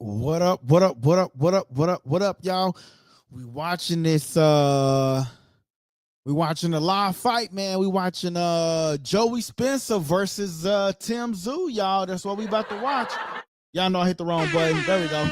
What up? What up? What up? What up? What up? What up, y'all? We watching this we watching a live fight, man. We watching Joey Spencer versus Tszyu, y'all. That's what we about to watch. Y'all know I hit the wrong button. There we go.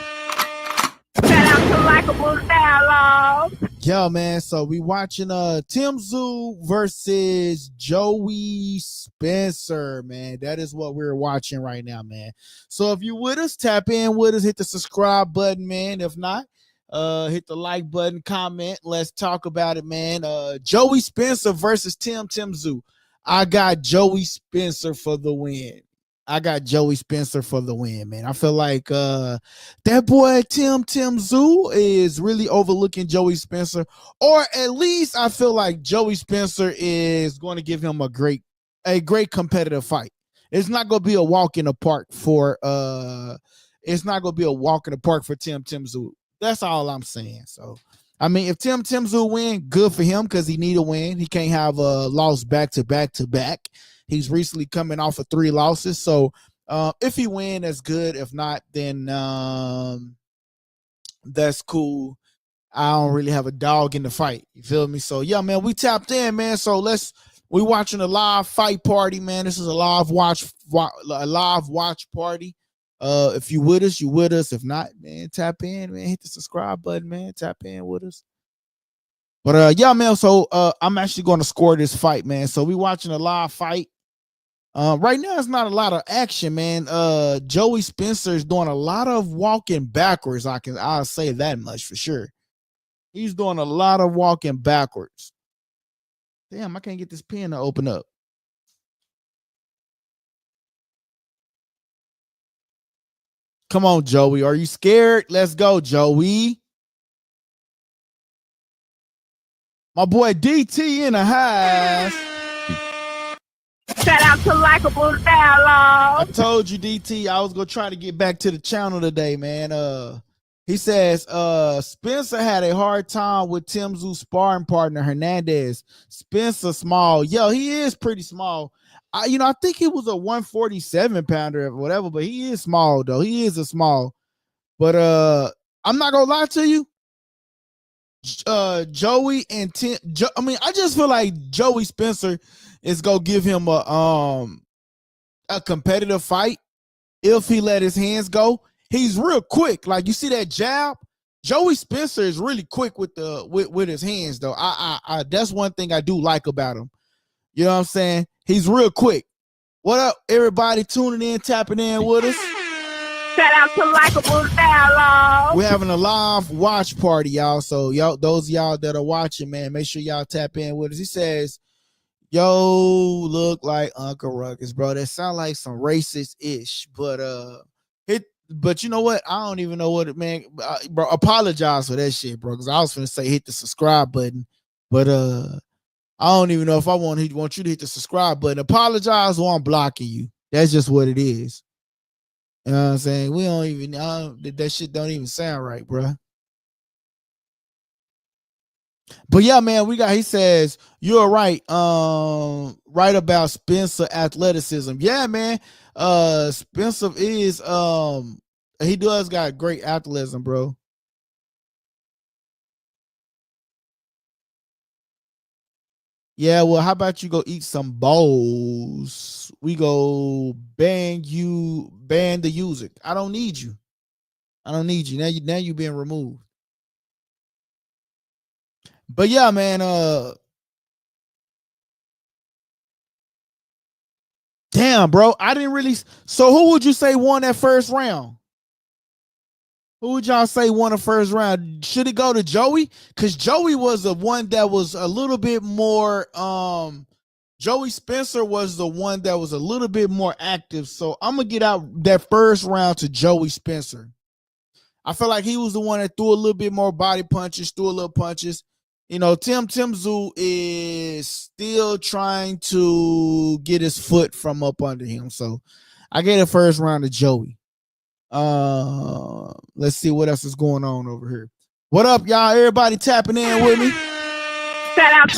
Shout out to Likeable Dialogue. Yo, man. So we watching Tszyu versus Joey Spencer, man. That is what we're watching right now, man. So if you with us, tap in with us, hit the subscribe button, man. If not, hit the like button, comment. Let's talk about it, man. Joey Spencer versus Tszyu. I got Joey Spencer for the win. I got Joey Spencer for the win, man. I feel like that boy Tszyu is really overlooking Joey Spencer, or at least I feel like Joey Spencer is going to give him a great competitive fight. It's not going to be a walk in the park for Tszyu. That's all I'm saying. So, I mean, if Tszyu win, good for him because he need a win. He can't have a loss back to back to back. He's recently coming off of 3 losses. So, if he win, that's good. If not, then that's cool. I don't really have a dog in the fight. You feel me? So, yeah, man, we tapped in, man. So we watching a live fight party, man. This is a live watch party. If you with us, you with us. If not, man, tap in, man. Hit the subscribe button, man. Tap in with us. But yeah, man. So I'm actually going to score this fight, man. So we watching a live fight. Right now, it's not a lot of action, man. Joey Spencer is doing a lot of walking backwards. I'll say that much for sure. He's doing a lot of walking backwards. Damn, I can't get this pen to open up. Come on, Joey. Are you scared? Let's go, Joey. My boy DT in the house. Shout out to Likeable Dialogue. I told you, DT, I was going to try to get back to the channel today, man. He says, Spencer had a hard time with Tszyu sparring partner, Hernandez. Spencer small. Yo, he is pretty small. I think he was a 147 pounder or whatever, but he is small, though. He is a small. But I'm not going to lie to you. Joey and I just feel like Joey Spencer is going to give him a competitive fight if he let his hands go. He's real quick. Like, you see that jab? Joey Spencer is really quick with his hands, though. I that's one thing I do like about him. You know what I'm saying? He's real quick. What up, everybody tuning in, tapping in with us? Shout out to Likeable Dialogue. We're having a live watch party, y'all. So, those of y'all that are watching, man, make sure y'all tap in with us. He says, yo, look like Uncle Ruckus, bro. That sound like some racist-ish, but you know what? I don't even know what it meant. Bro, apologize for that shit, bro, because I was going to say hit the subscribe button, but I don't even know if I want you to hit the subscribe button. Apologize or I'm blocking you. That's just what it is. You know what I'm saying? We don't even, that shit don't even sound right, bro. But yeah, man, he says, you're right. Right about Spencer athleticism. Yeah, man. Spencer is, he does got great athleticism, bro. Yeah, well, how about you go eat some bowls? We go ban the user. I don't need you. Now you being removed. But yeah, man, damn, bro. I didn't really. So who would you say won that first round? Who would y'all say won the first round? Should it go to Joey? Because Joey was the one that was a little bit more. Joey Spencer was the one that was a little bit more active. So I'm gonna get out that first round to Joey Spencer. I feel like he was the one that threw a little bit more body punches, threw a little punches. You know, Tszyu is still trying to get his foot from up under him. So I gave the first round to Joey. Let's see what else is going on over here. What up, y'all? Everybody tapping in with me? Shout out.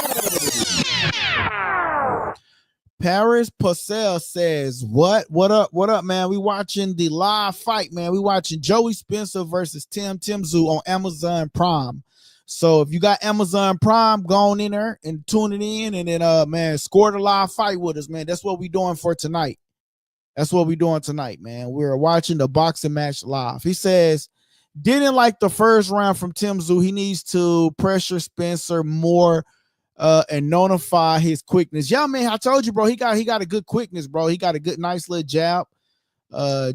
Paris Purcell says, What up? What up, man? We watching the live fight, man. We watching Joey Spencer versus Tszyu on Amazon Prime. So if you got Amazon Prime, go on in there and tune it in, and then man, score the live fight with us, man. That's what we doing for tonight. That's what we doing tonight, man. We're watching the boxing match live. He says, didn't like the first round from Tszyu. He needs to pressure Spencer more and notify his quickness. Yeah, man, I told you, bro. He got a good quickness, bro. He got a good, nice little jab.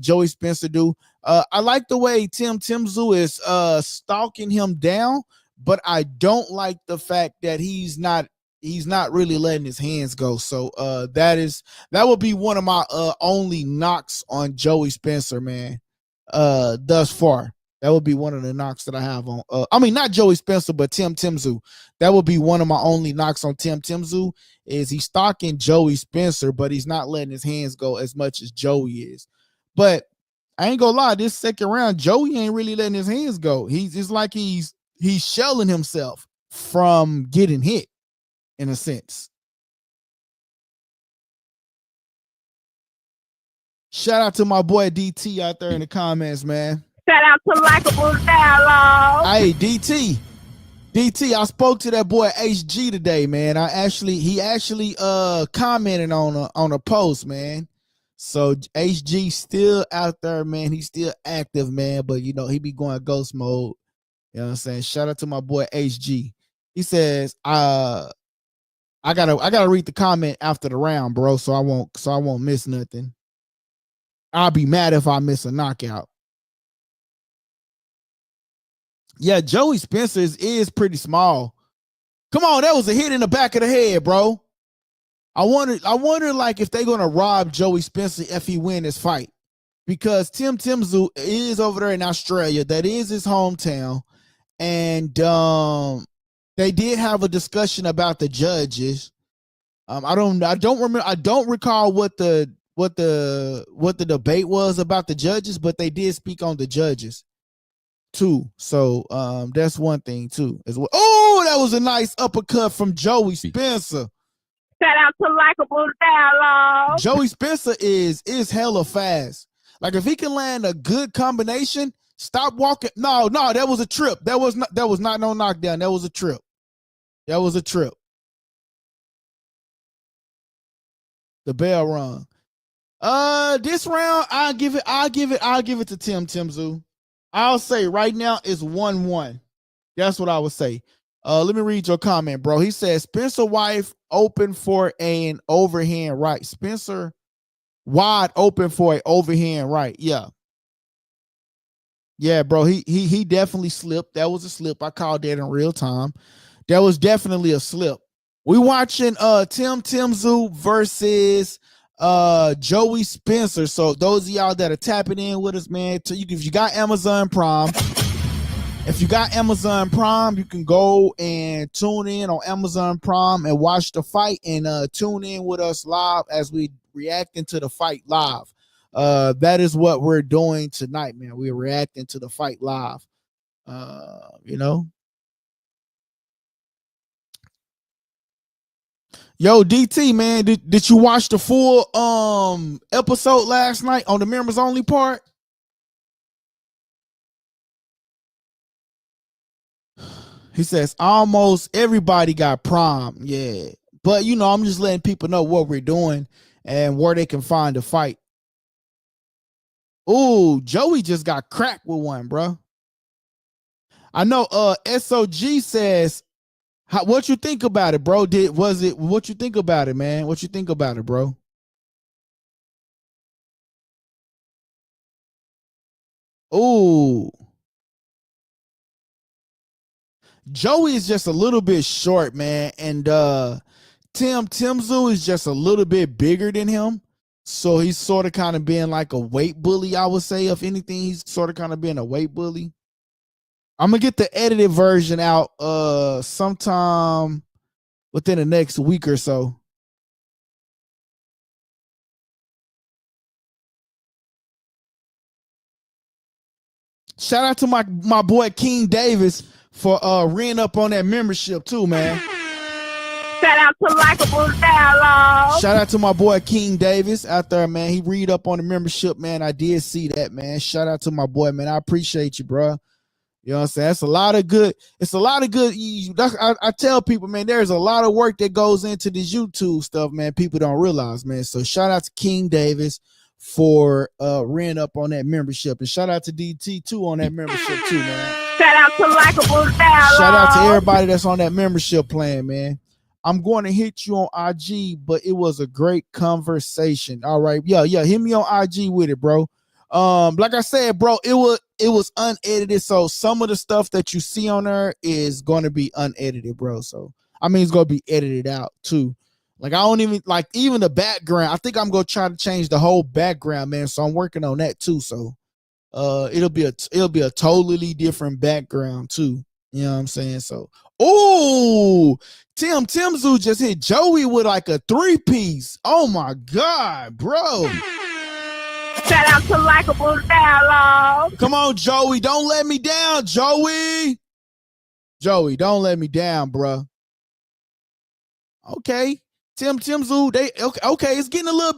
Joey Spencer do. I like the way Tszyu is stalking him down, but I don't like the fact that he's not really letting his hands go. So that would be one of my only knocks on Joey Spencer, man. Thus far. That would be one of the knocks that I have on. I mean, not Joey Spencer, but Tszyu. That would be one of my only knocks on Tszyu. Is he's stalking Joey Spencer, but he's not letting his hands go as much as Joey is. But I ain't gonna lie, this second round, Joey ain't really letting his hands go. It's like he's shelling himself from getting hit, in a sense. Shout out to my boy DT out there in the comments, man. Shout out to Likeable Dialogue. Hey, DT, I spoke to that boy HG today, man. He actually commented on a post, man. So HG still out there, man. He's still active, man. But he be going ghost mode. You know what I'm saying? Shout out to my boy HG. He says, I gotta read the comment after the round, bro. So I won't miss nothing. I'll be mad if I miss a knockout. Yeah, Joey Spencer is pretty small. Come on, that was a hit in the back of the head, bro. I wonder like if they're gonna rob Joey Spencer if he win this fight, because Tszyu is over there in Australia. That is his hometown, and they did have a discussion about the judges. I don't recall what the debate was about the judges, but they did speak on the judges too. So that's one thing too as well. Oh, that was a nice uppercut from Joey Spencer. Shout out to Likeable Dialogue. Joey Spencer is hella fast. Like if he can land a good combination, stop walking. No, that was a trip. That was not no knockdown. That was a trip. The bell rung. This round I'll give it to Tszyu. I'll say right now it's 1-1. That's what I would say. Let me read your comment, bro. He says Spencer wife open for an overhand right. Spencer wide open for an overhand right. Yeah, bro. He definitely slipped. That was a slip. I called that in real time. That was definitely a slip. We watching Tszyu versus Joey Spencer. So those of y'all that are tapping in with us, man, if you got Amazon Prime, you can go and tune in on Amazon Prime and watch the fight, and tune in with us live as we reacting to the fight live. That is what we're doing tonight, man. We're reacting to the fight live. Yo, DT, man, did you watch the full episode last night on the members only part? He says almost everybody got Prime. Yeah. But I'm just letting people know what we're doing and where they can find the fight. Ooh, Joey just got cracked with one, bro. I know SOG says, what you think about it, bro? What you think about it, man? What you think about it, bro? Ooh. Joey is just a little bit short, man. And Tszyu is just a little bit bigger than him. So he's sort of kind of being like a weight bully, I would say. If anything, he's sort of kind of being a weight bully. I'm going to get the edited version out sometime within the next week or so. Shout out to my boy King Davis for reading up on that membership too, man. Shout Shout out to Likeable Dialogue. Shout out to my boy King Davis out there, man. He read up on the membership, man. I did see that, man. Shout out to my boy, man. I appreciate you, bro. You know what I'm saying? It's a lot of good. It's a lot of good. I tell people, man, there's a lot of work that goes into this YouTube stuff, man. People don't realize, man. So shout out to King Davis for reading up on that membership, and shout out to DT too on that membership too, man. Shout out to Likeable Dialogue. Shout out to everybody that's on that membership plan, man. I'm going to hit you on IG, but it was a great conversation. All right, yeah, hit me on IG with it, bro. Like I said, bro, it was unedited, so some of the stuff that you see on there is going to be unedited, bro. So I mean, it's going to be edited out too. Like I don't even like even the background. I think I'm going to try to change the whole background, man. So I'm working on that too. So it'll be a totally different background too. You know what I'm saying? So Tszyu just hit Joey with like a 3-piece. Oh my god, bro. Shout out to Likeable Dialogue. Come on, Joey. Don't let me down, Joey. Joey, don't let me down, bro. Okay. Tszyu, okay, it's getting a little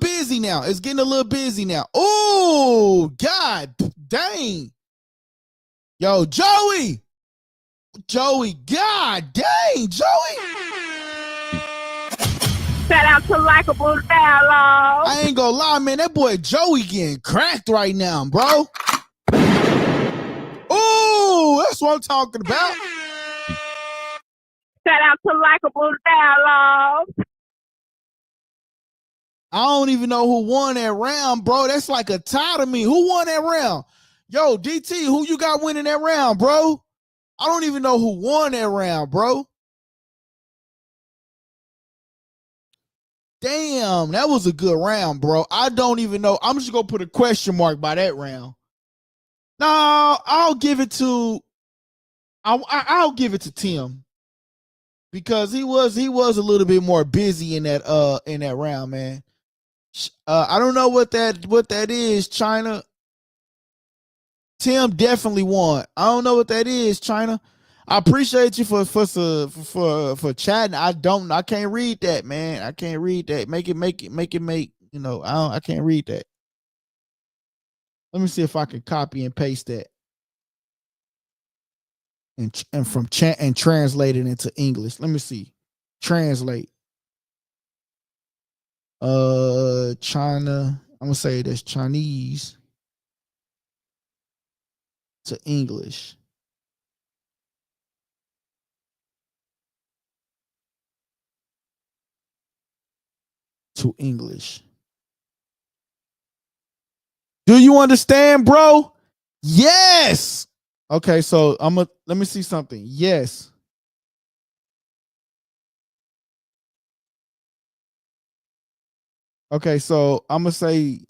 busy now. Oh, god dang. Yo, Joey, god dang, Joey. Shout out to Likeable Dialogue. I ain't gonna lie, man. That boy Joey getting cracked right now, bro. Oh, that's what I'm talking about. Shout out to Likeable Dialogue. I don't even know who won that round, bro. That's like a tie to me. Who won that round? Yo, DT, who you got winning that round, bro? I don't even know who won that round, bro. Damn, that was a good round, bro. I don't even know. I'm just gonna put a question mark by that round. No, I'll give it to Tim because he was a little bit more busy in that round, man. I don't know what that is, China. Tim definitely won. I don't know what that is, China. I appreciate you for chatting. I can't read that, man. I can't read that. Make it. You know, I can't read that. Let me see if I can copy and paste that and from chat and translate it into English. Let me see. Translate. China. I'm gonna say that's Chinese to English. To English. Do you understand, bro? Yes. Okay, so let me see something. Yes. Okay, so I'm gonna say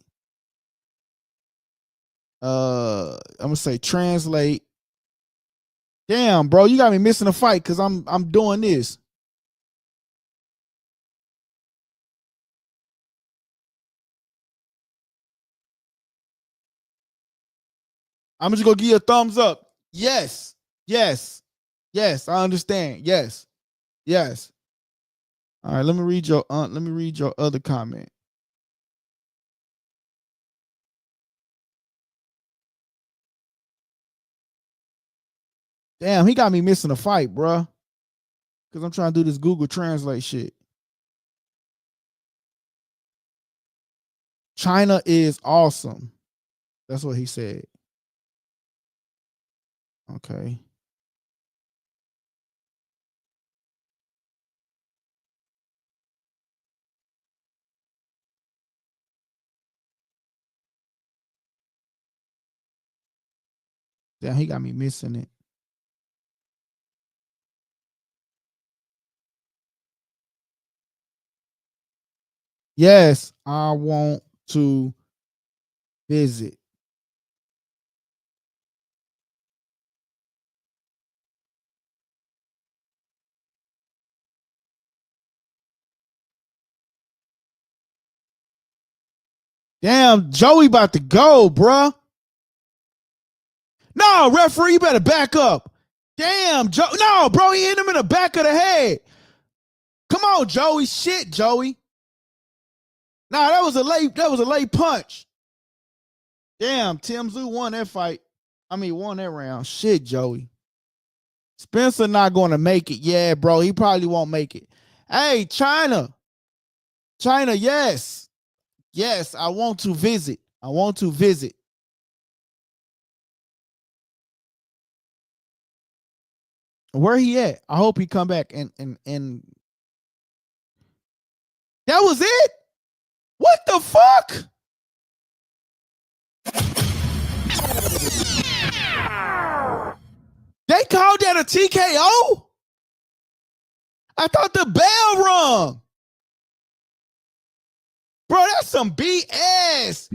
translate. Damn, bro, you got me missing a fight because I'm doing this. I'm just gonna give you a thumbs up. Yes, I understand. Yes. All right, let me read your other comment. Damn, he got me missing a fight, bro. Because I'm trying to do this Google Translate shit. China is awesome. That's what he said. Okay. Damn, he got me missing it. Yes, I want to visit. Damn, Joey about to go, bruh. No, referee, you better back up. Damn, Joe. No, bro, he hit him in the back of the head. Come on, Joey. Shit, Joey. Nah, that was a late punch. Damn, Tszyu won that fight. Won that round. Shit, Joey. Spencer not going to make it. Yeah, bro, he probably won't make it. Hey, China. China, yes. Yes, I want to visit. Where he at? I hope he come back and that was it? What the fuck? They called that a TKO? I thought the bell rung. Bro, that's some BS.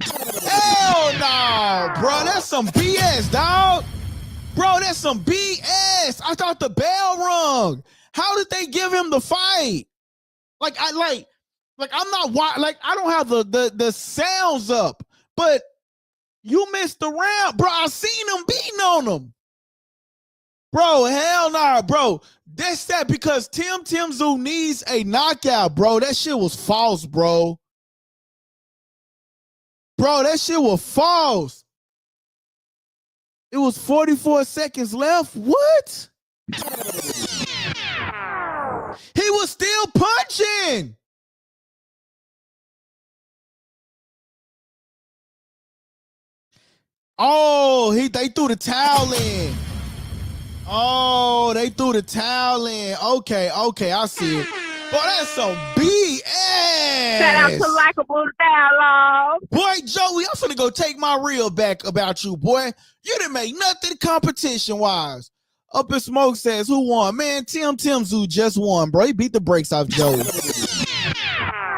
Hell no, bro. That's some BS, dog. Bro, that's some BS. I thought the bell rung. How did they give him the fight? I'm not I don't have the sounds up, but you missed the round, bro. I seen him beating on him. Bro, hell nah, bro. That's that because Tszyu needs a knockout, bro. That shit was false, bro. Bro, that shit was false. It was 44 seconds left. What? He was still punching. Oh, they threw the towel in. Oh, they threw the towel in. Okay, I see it. Boy, that's some BS. Shout out to Likeable Dialogue. Boy, Joey, I'm finna go take my reel back about you, boy. You didn't make nothing competition-wise. Up in Smoke says, who won? Man, Tszyu just won, bro. He beat the brakes off Joey.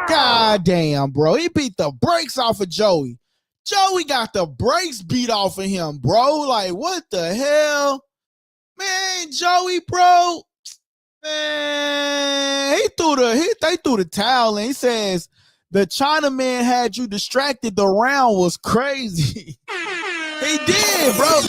God damn, bro. He beat the brakes off of Joey. Joey got the brakes beat off of him, bro. Like, what the hell? Man, Joey, bro. Man, they threw the towel in. He says the Chinaman had you distracted. The round was crazy. He did, bro.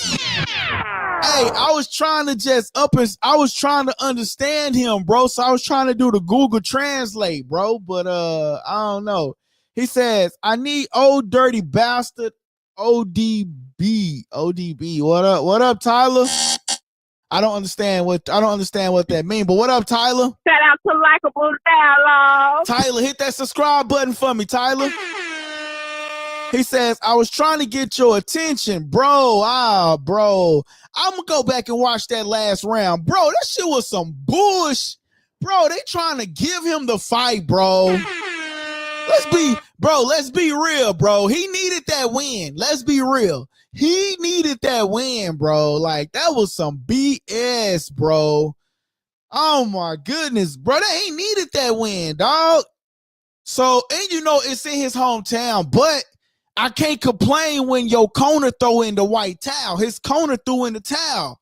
Hey, I was trying to understand him, bro. So I was trying to do the Google Translate, bro. But I don't know. He says, I need old dirty bastard ODB. What up, Tyler? I don't understand what that means, but what up, Tyler? Shout out to Likeable Dialogue. Tyler, hit that subscribe button for me, Tyler. He says, I was trying to get your attention, bro. Bro. I'm gonna go back and watch that last round. Bro, that shit was some bullshit. Bro, they trying to give him the fight, bro. Let's be real, bro. He needed that win. Let's be real. He needed that win, bro. Like, that was some BS, bro. Oh, my goodness, bro. They ain't needed that win, dog. So, and you know, it's in his hometown, but I can't complain when your corner throw in the white towel. His corner threw in the towel.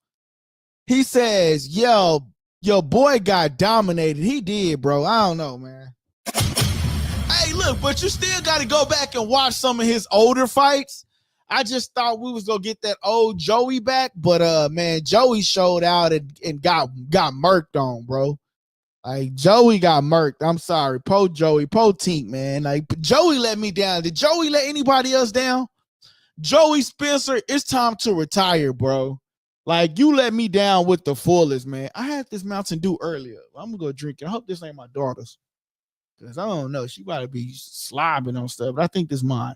He says, yo, your boy got dominated. He did, bro. I don't know, man. Hey, look, but you still got to go back and watch some of his older fights. I just thought we was going to get that old Joey back, but, man, Joey showed out and got murked on, bro. Like, Joey got murked. I'm sorry. Po Joey, po Tink, man. Like, Joey let me down. Did Joey let anybody else down? Joey Spencer, it's time to retire, bro. Like, you let me down with the fullest, man. I had this Mountain Dew earlier. I'm going to go drink it. I hope this ain't my daughter's. Because I don't know. She about to be slobbing on stuff, but I think this is mine.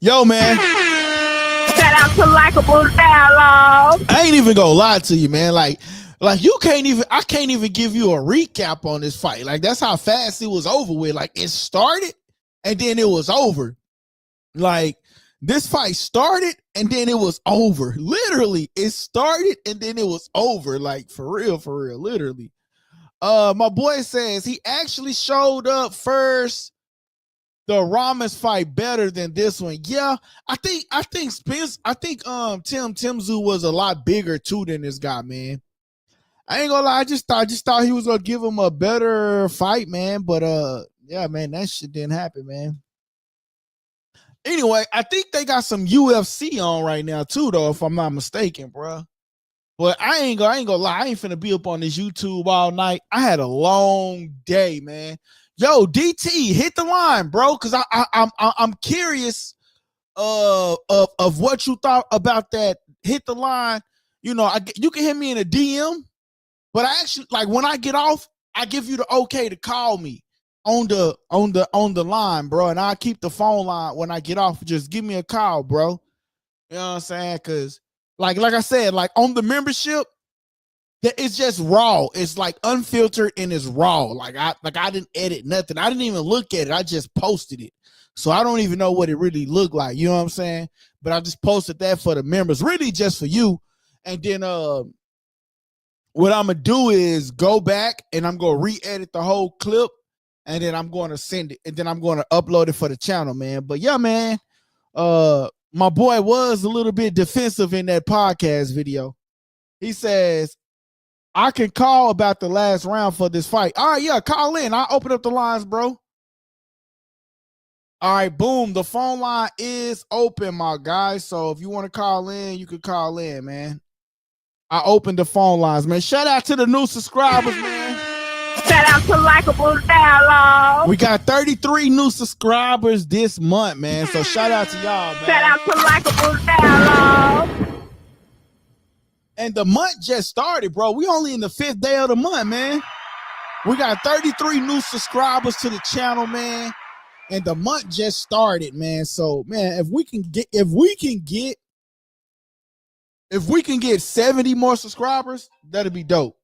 Yo, man. Shout out to Likeable Dialogue. I ain't even gonna lie to you, man. Like I can't even give you a recap on this fight. Like, that's how fast it was over with. Like, it started and then it was over. Like, this fight started and then it was over. Literally, it started and then it was over. Like, for real, literally. My boy says he actually showed up first. The Ramos fight better than this one. Yeah, I think Tszyu was a lot bigger too than this guy, man. I ain't gonna lie, I just thought he was gonna give him a better fight, man. But yeah, man, that shit didn't happen, man. Anyway, I think they got some UFC on right now too, though, if I'm not mistaken, bro. But I ain't gonna lie. I ain't finna be up on this YouTube all night. I had a long day, man. Yo, DT, hit the line, bro, because I'm curious of what you thought about that. Hit the line. You know, you can hit me in a DM, but I actually like when I get off, I give you the okay to call me on the line, bro, and I keep the phone line when I get off. Just give me a call, bro. You know what I'm saying? Because like I said, like on the membership, it's just raw. It's like unfiltered and it's raw. Like I didn't edit nothing. I didn't even look at it. I just posted it. So I don't even know what it really looked like. You know what I'm saying? But I just posted that for the members, really just for you. And then what I'm gonna do is go back and I'm gonna re-edit the whole clip, and then I'm going to send it, and then I'm going to upload it for the channel, man. But yeah, man, my boy was a little bit defensive in that podcast video. He says, I can call about the last round for this fight. All right, yeah, call in. I'll open up the lines, bro. All right, boom. The phone line is open, my guys. So if you want to call in, you can call in, man. I opened the phone lines, man. Shout out to the new subscribers, man. Shout out to Likeable Dialogue. We got 33 new subscribers this month, man. So shout out to y'all, man. Shout out to Likeable Dialogue. And the month just started, bro. We only in the 5th day of the month, man. We got 33 new subscribers to the channel, man. And the month just started, man. So, man, if we can get 70 more subscribers, that'd be dope.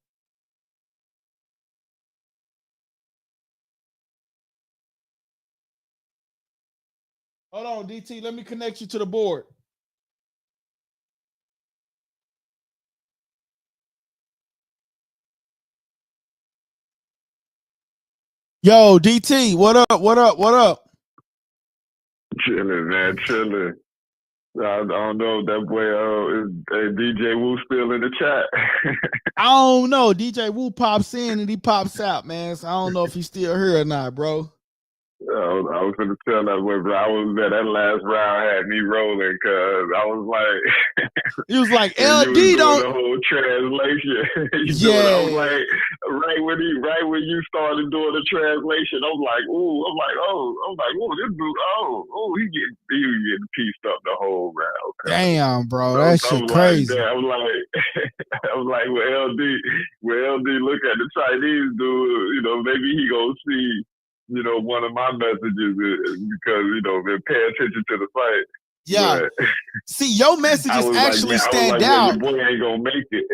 Hold on, DT. Let me connect you to the board. Yo, DT, what up? What up? What up? Chilling, man, chilling. I don't know if that boy is DJ Wu still in the chat. I don't know. DJ Wu pops in and he pops out, man. So I don't know if he's still here or not, bro. I was going to tell that boy, bro. I was there. That last round had me rolling because I was like, he was like, LD don't the whole translation. I was like, right when you started doing the translation, I was like, ooh, this dude, he getting pieced up the whole round. Damn, bro, that shit crazy. Like, I was like, when LD look at the Chinese dude, maybe he gonna see. One of my messages is because, man, pay attention to the fight. Yeah. But see, your messages actually stand out. Your boy ain't gonna make it.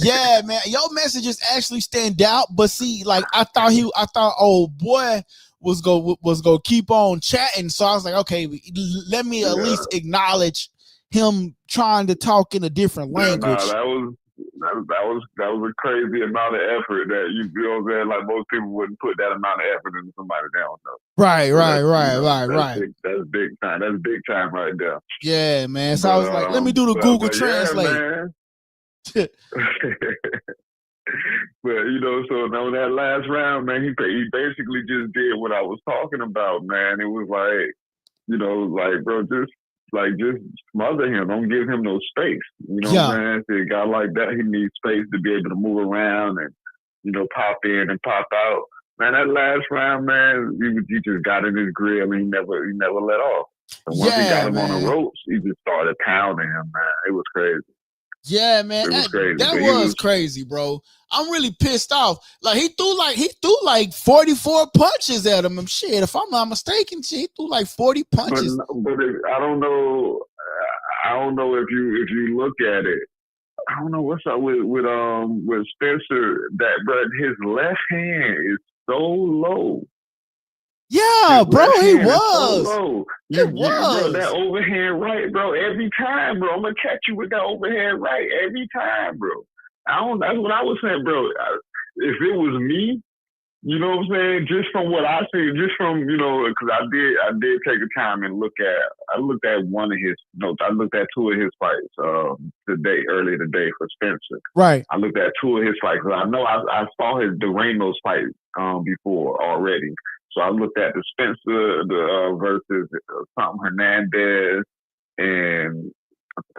Yeah, man. Your messages actually stand out. But see, like I thought old boy was gonna keep on chatting. So I was like, okay, let me at least acknowledge him trying to talk in a different language. That was a crazy amount of effort that you know what I'm saying? Like most people wouldn't put that amount of effort into somebody they don't know. Right. That's big time. That's big time right there. Yeah, man. So I was like, let me do the Google Translate. Yeah, but so on that last round, man, he basically just did what I was talking about, man. It was like, bro, just smother him. Don't give him no space. You know what I'm saying? See, a guy like that, he needs space to be able to move around and, pop in and pop out. Man, that last round, man, he just got in his grill and he never let off. And once he got him on the ropes, he just started pounding him, man. It was crazy. Yeah, man, that was crazy, bro. I'm really pissed off. Like he threw like 44 punches at him. And shit, if I'm not mistaken, he threw like 40 punches. But I don't know. I don't know if you look at it. I don't know what's up with Spencer. That but his left hand is so low. Yeah, bro, he was. So bro, that overhand right, bro. Every time, bro, I'm gonna catch you with that overhand right every time, bro. That's what I was saying, bro. If it was me, you know what I'm saying? Just from what I see, just from because I did take a time and looked at one of his notes. I looked at two of his fights earlier today for Spencer. Right. I looked at two of his fights because I know I saw his the Ramos fight before already. So I looked at the Spencer versus something Hernandez, and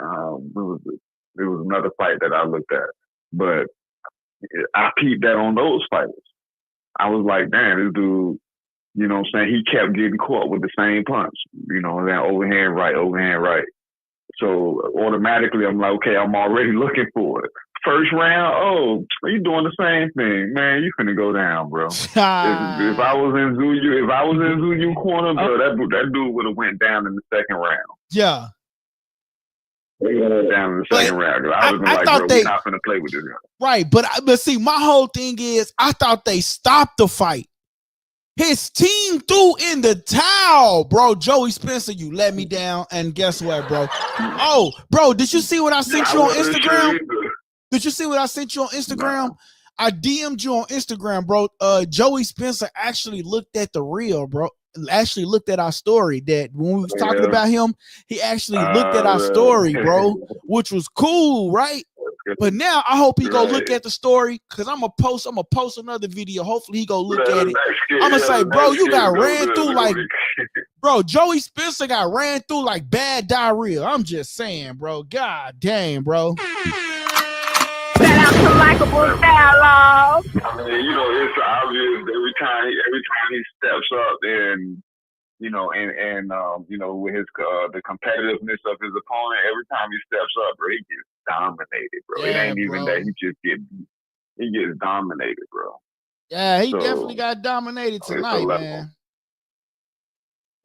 what was it? There was another fight that I looked at, but I peeped that on those fighters. I was like, damn, this dude, you know what I'm saying? He kept getting caught with the same punch, you know, that overhand right. So automatically I'm like, okay, I'm already looking for it. First round, oh, you doing the same thing, man. You finna go down, bro. if I was in Tszyu corner, bro, that dude would have went down in the second round. Yeah. They went down in the second round. I was like, bro, we're not finna play with this guy. Right, but see, my whole thing is, I thought they stopped the fight. His team threw in the towel, bro. Joey Spencer, you let me down, and guess what, bro? Oh, bro, did you see what I sent you on Instagram? Did you see what I sent you on Instagram? I DM'd you on Instagram, bro. Joey Spencer actually looked at the reel, bro. Actually looked at our story that when we was talking about him, he actually looked at our story, bro, which was cool, right? But now I hope he go look at the story, because I'm gonna post another video. Hopefully he go look at it. I'm gonna say, bro, you got ran through like, bro, Joey Spencer got ran through like bad diarrhea. I'm just saying, bro. God damn, bro. Shout out to Likeable Dialogue. I mean, you know, it's obvious every time he steps up, and you know, you know, with his the competitiveness of his opponent, every time he steps up, bro, he gets dominated, bro. Yeah, it ain't even bro. that he gets dominated, bro. Yeah, he definitely got dominated tonight, man.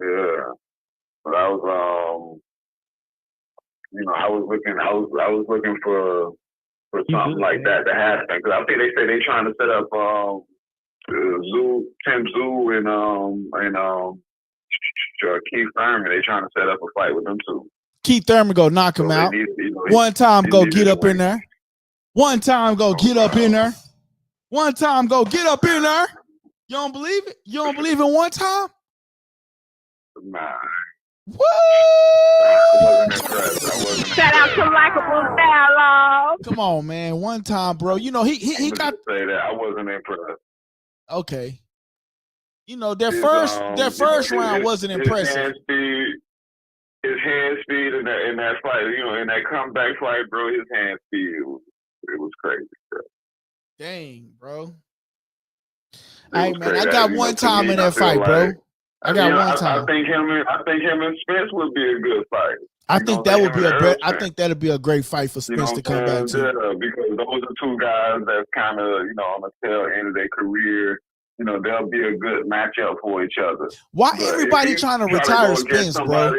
Yeah, but I was you know, I was looking for something like that to happen, because I think they say they trying to set up Tszyu and Keith Thurman. They trying to set up a fight with them two. Keith Thurman go knock him out. One time go get up in there. One time go get up in there. One time go get up in there. You don't believe it? You don't believe in one time? Nah. Woo! Shout out to Likeable Dialogue. Come on, man. One time, bro. You know, he got say that I wasn't impressed. Okay. You know, that first round wasn't impressive. His hand speed in that fight, you know, in that comeback fight, bro, his hand speed, it was crazy, bro. Dang, bro. Hey, man, I got one time in that fight, bro. I got one time. I think him and Spence would be a good fight. I think that would be I think that'd be a great fight for Spence to come back to. Yeah, because those are two guys that's kind of, you know, on the tail end of their career. You know, they'll be a good matchup for each other. Why everybody trying to retire Spence, bro?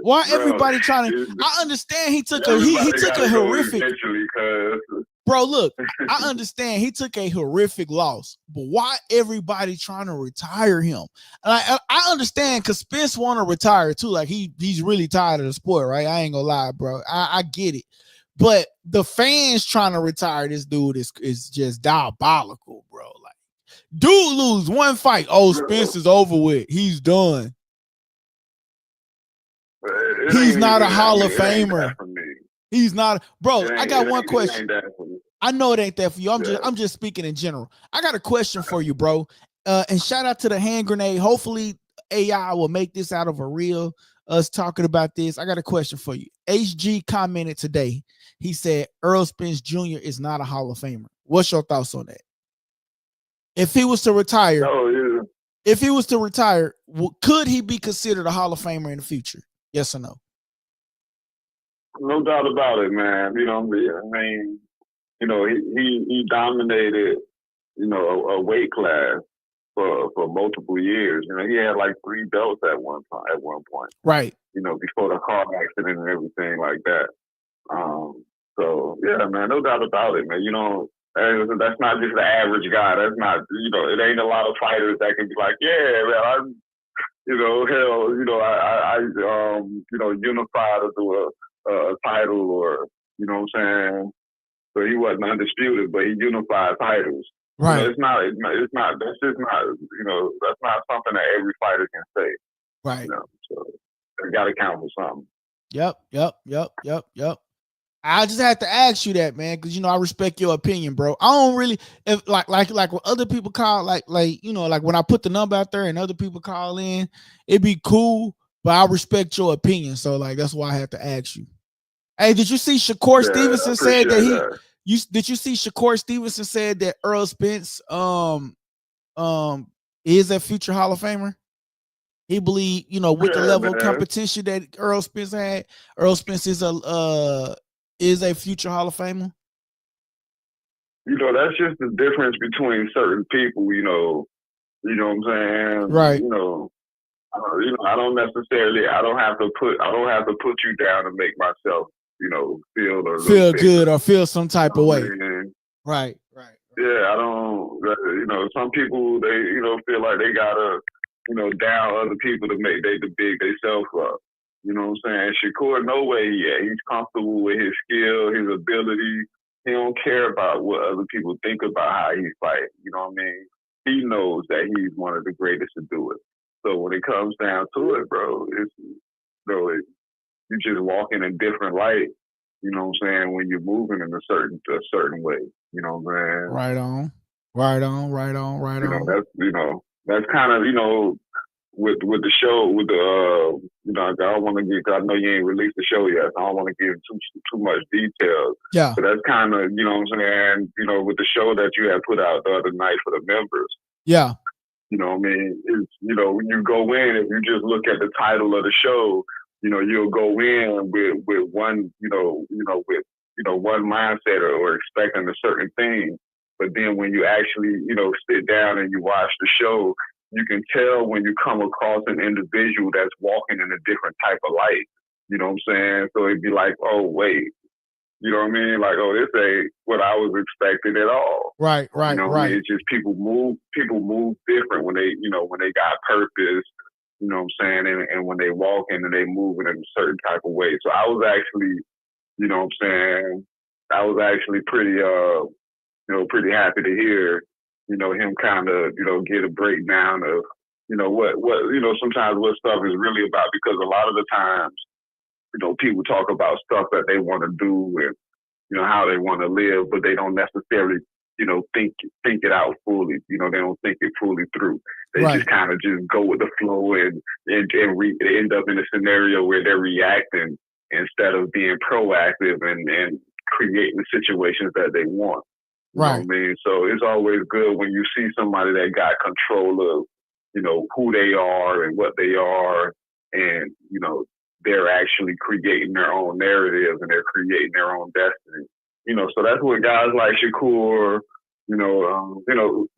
Why everybody trying to? I understand he took a horrific. Bro, look, I understand he took a horrific loss, but why everybody trying to retire him? And I understand, because Spence want to retire too. Like he's really tired of the sport, right? I ain't gonna lie, bro. I get it, but the fans trying to retire this dude is just diabolical, bro. Like, dude lose one fight, oh, Spence is over with. He's done. He's not a Hall of Famer. He's not, bro. I got one question. I know it ain't that for you. I'm just speaking in general. I got a question for you, bro. And shout out to the hand grenade. Hopefully AI will make this out of a real us talking about this. I got a question for you. HG commented today. He said Errol Spence Jr. is not a Hall of Famer. What's your thoughts on that? If he was to retire, could he be considered a Hall of Famer in the future? Yes or no? No doubt about it, man. You know, I mean, you know, he dominated, you know, a weight class for multiple years. You know, he had like 3 belts at one point. Right. You know, before the car accident and everything like that. So yeah, man, no doubt about it, man. You know, that's not just the average guy. That's not, you know, it ain't a lot of fighters that can be like, yeah, man, you know, hell, you know, I you know, unified to do a title, or, you know what I'm saying? So he wasn't undisputed, but he unified titles. Right. You know, that's just not, you know, that's not something that every fighter can say. Right. You know, so it got to count for something. Yep. I just had to ask you that, man, because I respect your opinion, bro. I don't really if like when other people call, like like when I put the number out there and other people call in, it'd be cool, but I respect your opinion. So like that's why I had to ask you. Hey, did you see Shakur Yeah, I Stevenson said appreciate that that. did you see Shakur Stevenson said that Earl Spence is a future Hall of Famer? He believe, with the Yeah, level of man. competition that Earl Spence had, Earl Spence is a future Hall of Famer. That's just the difference between certain people. You know what I'm saying? Right. I don't necessarily. I don't have to put you down to make myself, feel a little Feel bigger. good or feel some type of You know way. what I mean? Right. Yeah, I don't. Some people they, feel like they gotta, down other people to make they to big themselves up. You know what I'm saying? Shakur, no way. Yeah, he's comfortable with his skill, his ability. He don't care about what other people think about how he's fighting. You know what I mean? He knows that he's one of the greatest to do it. So when it comes down to it, bro, you just walk in a different light. You know what I'm saying? When you're moving in a certain way. You know what I'm saying? Right on. Right on. Right on. Right on. That's kind of with the show with the I don't want to get, cause I know you ain't released the show yet, so I don't want to give too much details. Yeah. But that's kind of what I'm saying. With the show that you had put out the other night for the members. Yeah. You know what I mean? It's, when you go in, if you just look at the title of the show, you'll go in with one, with one mindset or expecting a certain thing. But then when you actually, sit down and you watch the show, you can tell when you come across an individual that's walking in a different type of light. You know what I'm saying? So it'd be like, oh, wait. You know what I mean? Like, oh, this ain't what I was expecting at all. Right. You know what I mean? It's just people move different when they, when they got purpose, you know what I'm saying? And when they walk in and they move in a certain type of way. So I was actually, you know what I'm saying? I was actually pretty, pretty happy to hear, him kind of, get a breakdown of, what, sometimes what stuff is really about, because a lot of the times, people talk about stuff that they want to do and, how they want to live, but they don't necessarily, think it out fully. They don't think it fully through. They just kind of just go with the flow and end up in a scenario where they're reacting instead of being proactive and creating situations that they want. You know what I mean? So it's always good when you see somebody that got control of, who they are and what they are, and, they're actually creating their own narrative and they're creating their own destiny. So that's what guys like Shakur,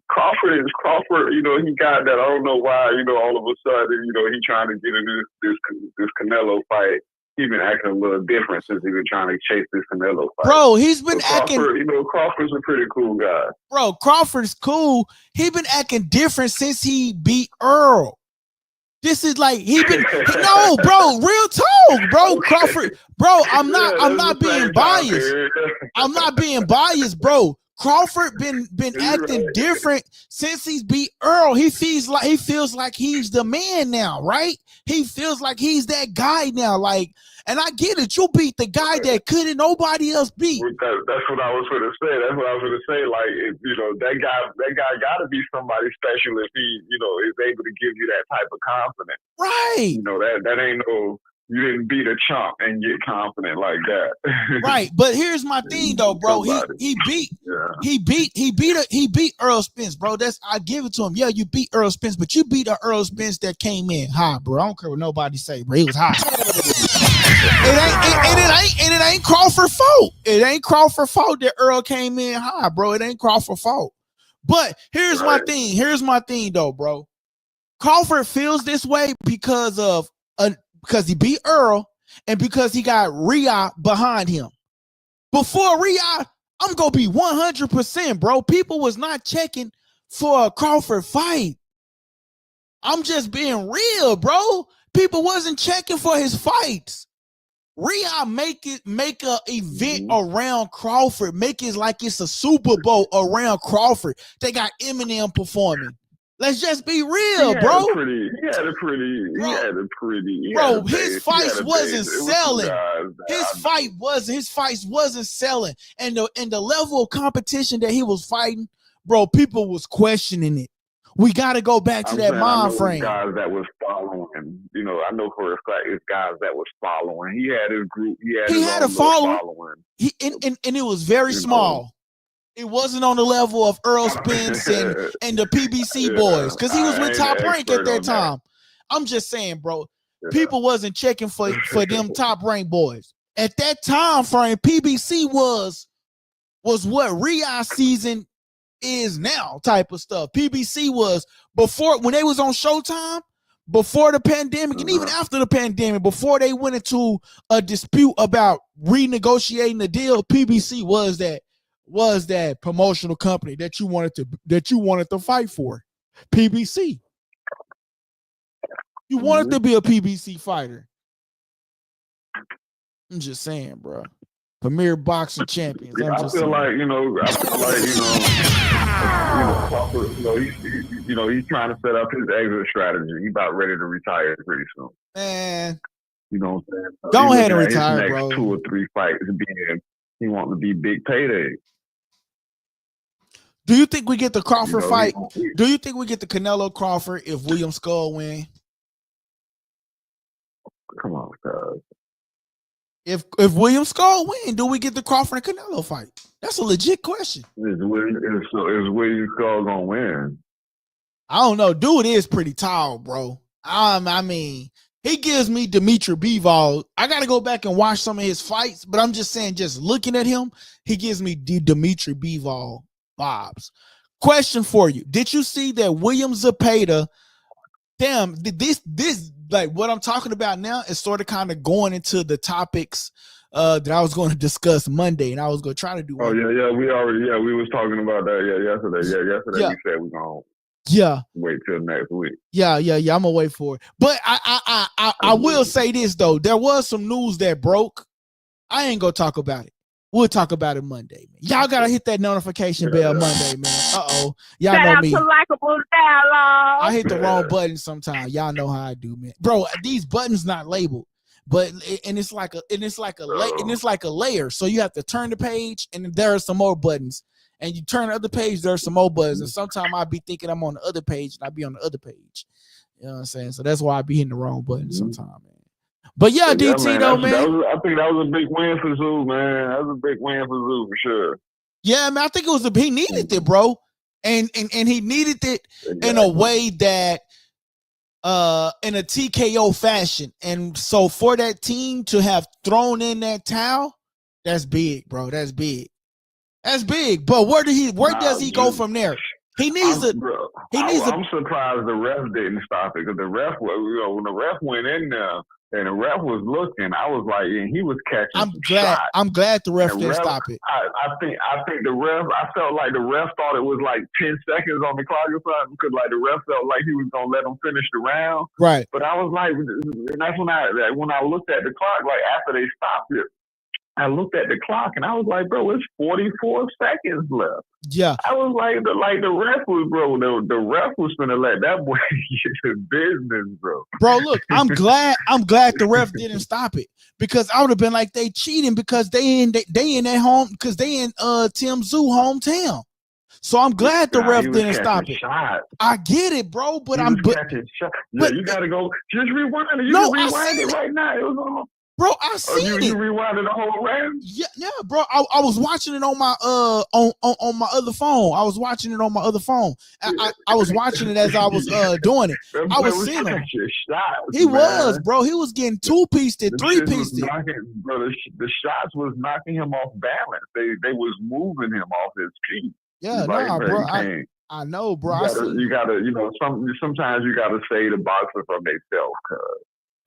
Crawford, he got that. I don't know why, all of a sudden, he trying to get in this Canelo fight. He's been acting a little different since he's been trying to chase this Canelo fight. Bro, he's been acting. Crawford's a pretty cool guy. Bro, Crawford's cool. He been acting different since he beat Earl. This is like no, bro, real talk, bro. Crawford, bro, I'm not being biased. I'm not being biased, bro. Crawford been acting different since he's beat Earl. He feels like he's the man now, right? He feels like he's that guy now, like. And I get it. You beat the guy that couldn't nobody else beat. That's what I was going to say. Like, that guy got to be somebody special if he, is able to give you that type of confidence. Right. That ain't no. You didn't beat a chump and get confident like that. Right. But here's my thing though, bro. He beat Earl Spence, bro. I give it to him. Yeah, you beat Earl Spence, but you beat a Earl Spence that came in high, bro. I don't care what nobody say, bro. He was high. It ain't Crawford's fault. It ain't Crawford's fault that Earl came in high, bro. It ain't Crawford's fault. But here's my thing. Here's my thing though, bro. Crawford feels this way because he beat Earl and because he got Rhea behind him. Before Rhea, I'm gonna be 100%, bro. People was not checking for a Crawford fight. I'm just being real, bro. People wasn't checking for his fights. Rhea make a event around Crawford, make it like it's a Super Bowl around Crawford. They got Eminem performing. Let's just be He real, had bro. Bro, his fights wasn't selling. His fights wasn't selling. And the level of competition that he was fighting, bro, people was questioning it. We got to go back to that mind frame. Guys that was following, you know, I know for a fact it's guys that was following. He had his group. He had a following. And it was very small. It wasn't on the level of Earl Spence and the PBC boys, because he was with Top Rank at that time. I'm just saying, bro, people wasn't checking for them Top Rank boys. At that time frame, PBC was what Riyadh season is now type of stuff. PBC was before, when they was on Showtime, before the pandemic, and even after the pandemic, before they went into a dispute about renegotiating the deal, PBC was that promotional company that you wanted to fight for. PBC. You wanted to be a PBC fighter. I'm just saying, bro. Premier Boxing Champions. I feel like he's trying to set up his exit strategy. He's about ready to retire pretty soon. Man. You know what I'm saying? So go ahead and retire, bro. Next 2 or 3 fights he wants to be big payday. Do you think we get the Crawford fight? Do you think we get the Canelo Crawford if William Skull win? Come on, cuz. If William Skull win, do we get the Crawford and Canelo fight? That's a legit question. Is William Skull gonna win? I don't know. Dude is pretty tall, bro. I mean, he gives me Dimitri Bivol. I got to go back and watch some of his fights, but I'm just saying, just looking at him, he gives me Dimitri Bivol vibes. Question for you. Did you see that William Zepeda, damn, this like what I'm talking about now is sort of kind of going into the topics that I was going to discuss Monday, and I was going to try to do. Oh, yeah, we was talking about that, yesterday. Yesterday we said we're going to wait till next week. Yeah, I'm going to wait for it. But I will say this, though. There was some news that broke. I ain't going to talk about it. We'll talk about it Monday, man. Y'all got to hit that notification bell Monday, man. Uh-oh. Y'all know me. I hit the wrong button sometimes. Y'all know how I do, man. Bro, these buttons not labeled. But it's like a layer. So you have to turn the page, and there are some more buttons. And you turn the other page, there are some more buttons. And sometimes I be thinking I'm on the other page, and I be on the other page. You know what I'm saying? So that's why I be hitting the wrong button sometimes, man. But yeah, DT though, man. I think that was a big win for Tszyu, man. That was a big win for Tszyu for sure. Yeah, man. I think it was he needed it, bro, and he needed it in a way that, in a TKO fashion, and so for that team to have thrown in that towel, that's big, bro. That's big. But where does he go from there? I'm surprised the ref didn't stop it, because the ref, when the ref went in there. And the ref was looking. I was like, and he was catching. Shots. I'm glad the ref didn't stop it. I think the ref. I felt like the ref thought it was like 10 seconds on the clock or something, because like the ref felt like he was gonna let him finish the round. Right. But I was like, and that's when I looked at the clock, like after they stopped it, I looked at the clock and I was like, bro, it's 44 seconds left. Yeah. I was like the ref was, bro. The ref was gonna let that boy get his business, bro. Bro, look, I'm glad the ref didn't stop it, because I would have been like, they cheating because they in that home, because they in Tim Tszyu hometown. So I'm glad the ref didn't stop it. Shots. I get it, bro, but you gotta go. Just rewind it. You can rewind it right now. It was on. Bro, I seen it. You rewinded the whole round? Yeah, bro. I was watching it on my on my other phone. I was watching it on my other phone. I was watching it as I was doing it. I was seeing him. He was, bro. He was getting 2-pieced, 3-pieced. Bro, the shots was knocking him off balance. They was moving him off his feet. Yeah, bro. I know, bro. You gotta, sometimes you gotta save the boxer from themselves, cuz.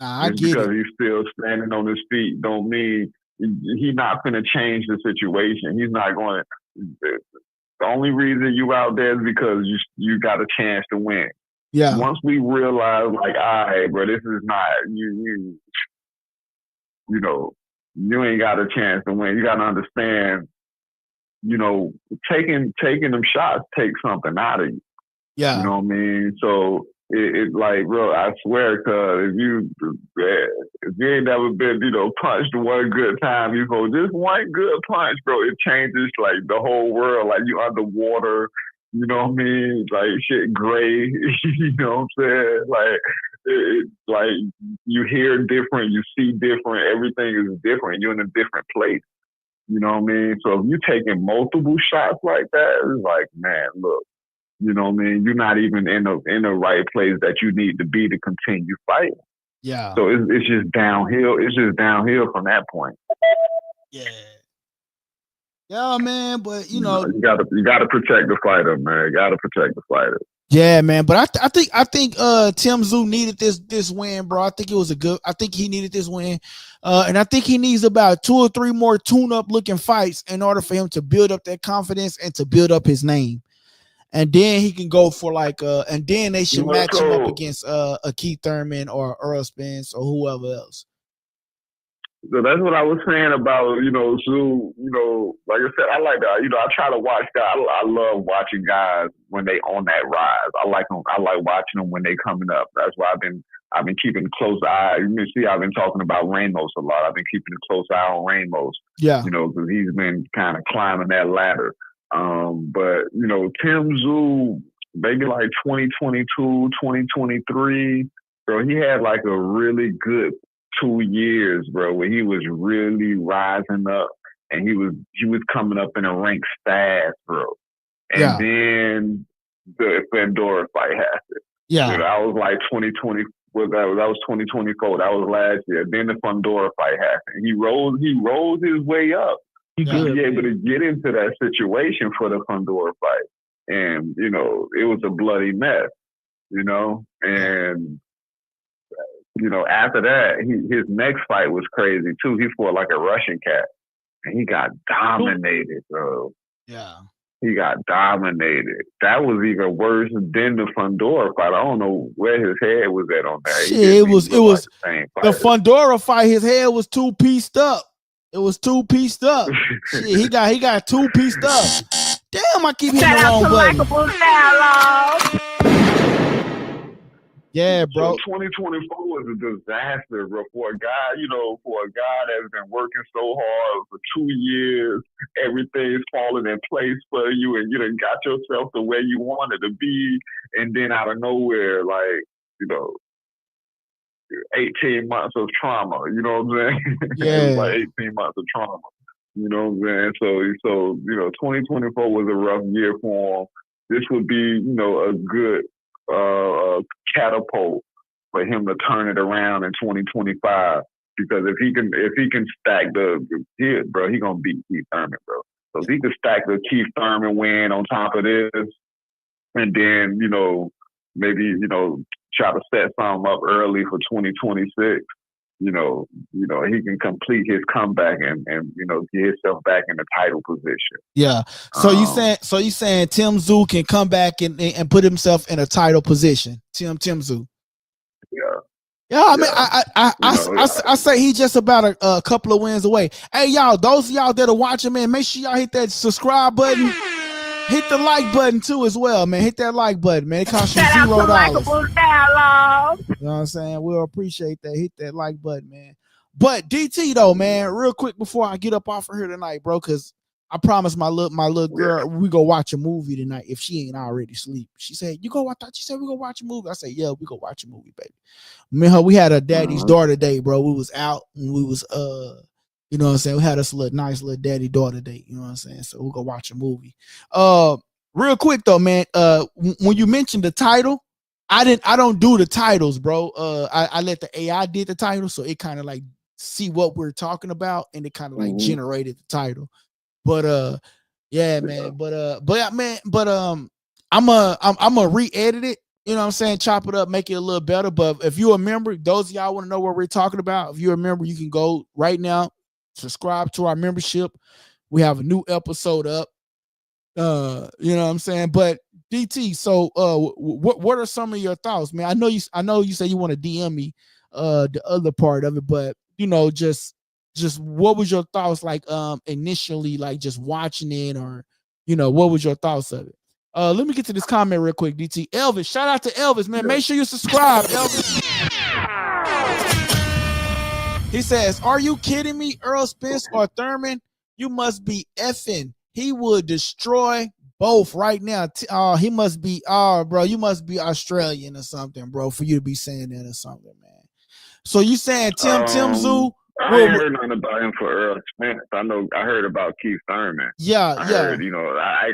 I get because it. He's still standing on his feet don't mean he's not going to change the situation. He's not going to. The only reason you out there is because you got a chance to win. Yeah. Once we realize, like, all right, bro, this is not you ain't got a chance to win. You got to understand, taking them shots takes something out of you. Yeah. You know what I mean? So it like, bro, I swear, cuz if you ain't never been, punched one good time before, just one good punch, bro, it changes like the whole world. Like you underwater, you know what I mean? Like shit gray, you know what I'm saying? Like like you hear different, you see different, everything is different. You're in a different place. You know what I mean? So if you taking multiple shots like that, it's like, man, look. You know what I mean? You're not even in the right place that you need to be to continue fighting. Yeah. So it's just downhill. It's just downhill from that point. Yeah. Yeah, man. But You gotta protect the fighter, man. You gotta protect the fighter. Yeah, man. But I think Tszyu needed this win, bro. I think he needed this win. And I think he needs about 2 or 3 more tune-up looking fights in order for him to build up that confidence and to build up his name. And then he can go for and then they should match him up against a Keith Thurman or Earl Spence or whoever else. So that's what I was saying about, Tszyu, like I said, I like that. I try to watch guys. I love watching guys when they on that rise. I like them. I like watching them when they coming up. That's why I've been keeping a close eye. You can see I've been talking about Ramos a lot. I've been keeping a close eye on Ramos. Yeah. Because he's been kind of climbing that ladder. But, Tszyu, maybe like 2022, 2023, bro, he had like a really good 2 years, bro, where he was really rising up and he was coming up in the ranks fast, bro. And then the Pandora fight happened. Yeah. That was like 2020. That was 2024. That was last year. Then the Pandora fight happened. He rose his way up. He could be able to get into that situation for the Pandora fight. And, it was a bloody mess, and after that, his next fight was crazy too. He fought like a Russian cat, and he got dominated, bro. Yeah, he got dominated. That was even worse than the Fundora fight. I don't know where his head was at on that. Shit, it was like the Fundora fight. His head was 2-pieced up. It was 2-pieced up. Shit, he got 2-pieced up. Damn, I keep hitting the wrong button. Yeah, bro. So 2024 was a disaster, bro. For a guy, that's been working so hard for 2 years, everything's falling in place for you, and you done got yourself to where you wanted to be, and then out of nowhere, 18 months of trauma. You know what I'm saying? Yeah. It was like 18 months of trauma. You know what I'm saying? So 2024 was a rough year for him. This would be, a good catapult for him to turn it around in 2025. Because if he can stack he gonna beat Keith Thurman, bro. So if he can stack the Keith Thurman win on top of this, and then maybe try to set something up early for 2026. He can complete his comeback and get himself back in the title position. Yeah. So you saying Tszyu can come back and put himself in a title position? Tszyu. Yeah. Yeah, I mean, I say he's just about a couple of wins away. Hey, y'all, those of y'all that are watching, man, make sure y'all hit that subscribe button. Hit the like button too as well, man. Hit that like button, man. It costs you $0. You know what I'm saying? We'll appreciate that. Hit that like button, man. But DT though, man, real quick before I get up off of here tonight, bro, because I promised my little girl we go watch a movie tonight if she ain't already asleep. She said, "You go watch." She said, "We go watch a movie." I said, "Yeah, we go watch a movie, baby." Me and her, we had a daddy's daughter day, bro. We was out and we was you know what I'm saying? We had us a nice little daddy daughter date, you know what I'm saying? So we'll go watch a movie. Real quick though, man. When you mentioned the title, I don't do the titles, bro. I let the AI did the title, so it kind of like see what we're talking about, and it kind of like generated the title. But yeah, man. I'm gonna re-edit it. You know what I'm saying? Chop it up, make it a little better. But if you remember, those of y'all want to know what we're talking about, if you remember, you can go right now. Subscribe to our membership. We have a new episode up. You know what I'm saying? But DT, so what are some of your thoughts, man? I know you say you want to DM me the other part of it, but just what was your thoughts like initially, like just watching it, or what was your thoughts of it? Let me get to this comment real quick, DT. Elvis, shout out to Elvis, man. Make sure you subscribe, Elvis. He says, "Are you kidding me, Earl Spence or Thurman? You must be effing. He would destroy both right now. He must be, bro, you must be Australian or something, bro, for you to be saying that or something, man. So you saying Tszyu? I ain't heard nothing about him for Earl Spence. I heard about Keith Thurman. I heard, I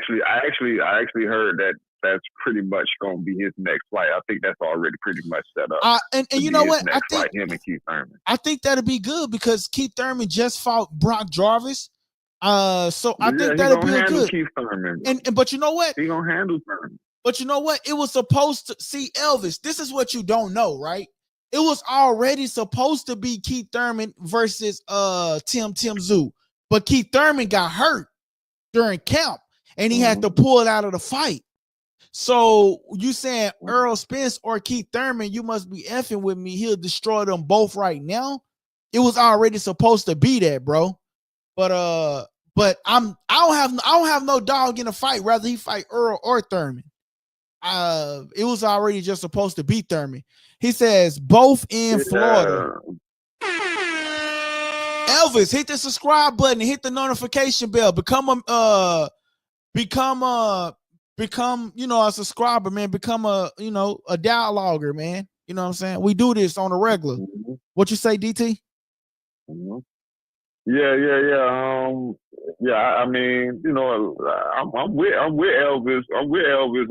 actually heard that that's pretty much going to be his next fight. I think that's already pretty much set up. And you know what? I think him and Keith Thurman. I think that'll be good because Keith Thurman just fought Brock Jarvis. So I think that'll be good. Keith Thurman, but you know what? He gonna handle Thurman. But you know what? It was supposed to see Elvis. This is what you don't know, right? It was already supposed to be Keith Thurman versus Tszyu, but Keith Thurman got hurt during camp and he had to pull it out of the fight. So you saying Earl Spence or Keith Thurman, you must be effing with me. He'll destroy them both right now. It was already supposed to be that, bro. But I don't have no dog in the fight. Rather he fight Earl or Thurman. It was already just supposed to be Thurman. He says both in Florida. Elvis, hit the subscribe button and hit the notification bell. Become a subscriber, man. Become a dialoguer, man. You know what I'm saying? We do this on a regular. What you say, DT? Yeah. I mean, I'm with Elvis. I'm with Elvis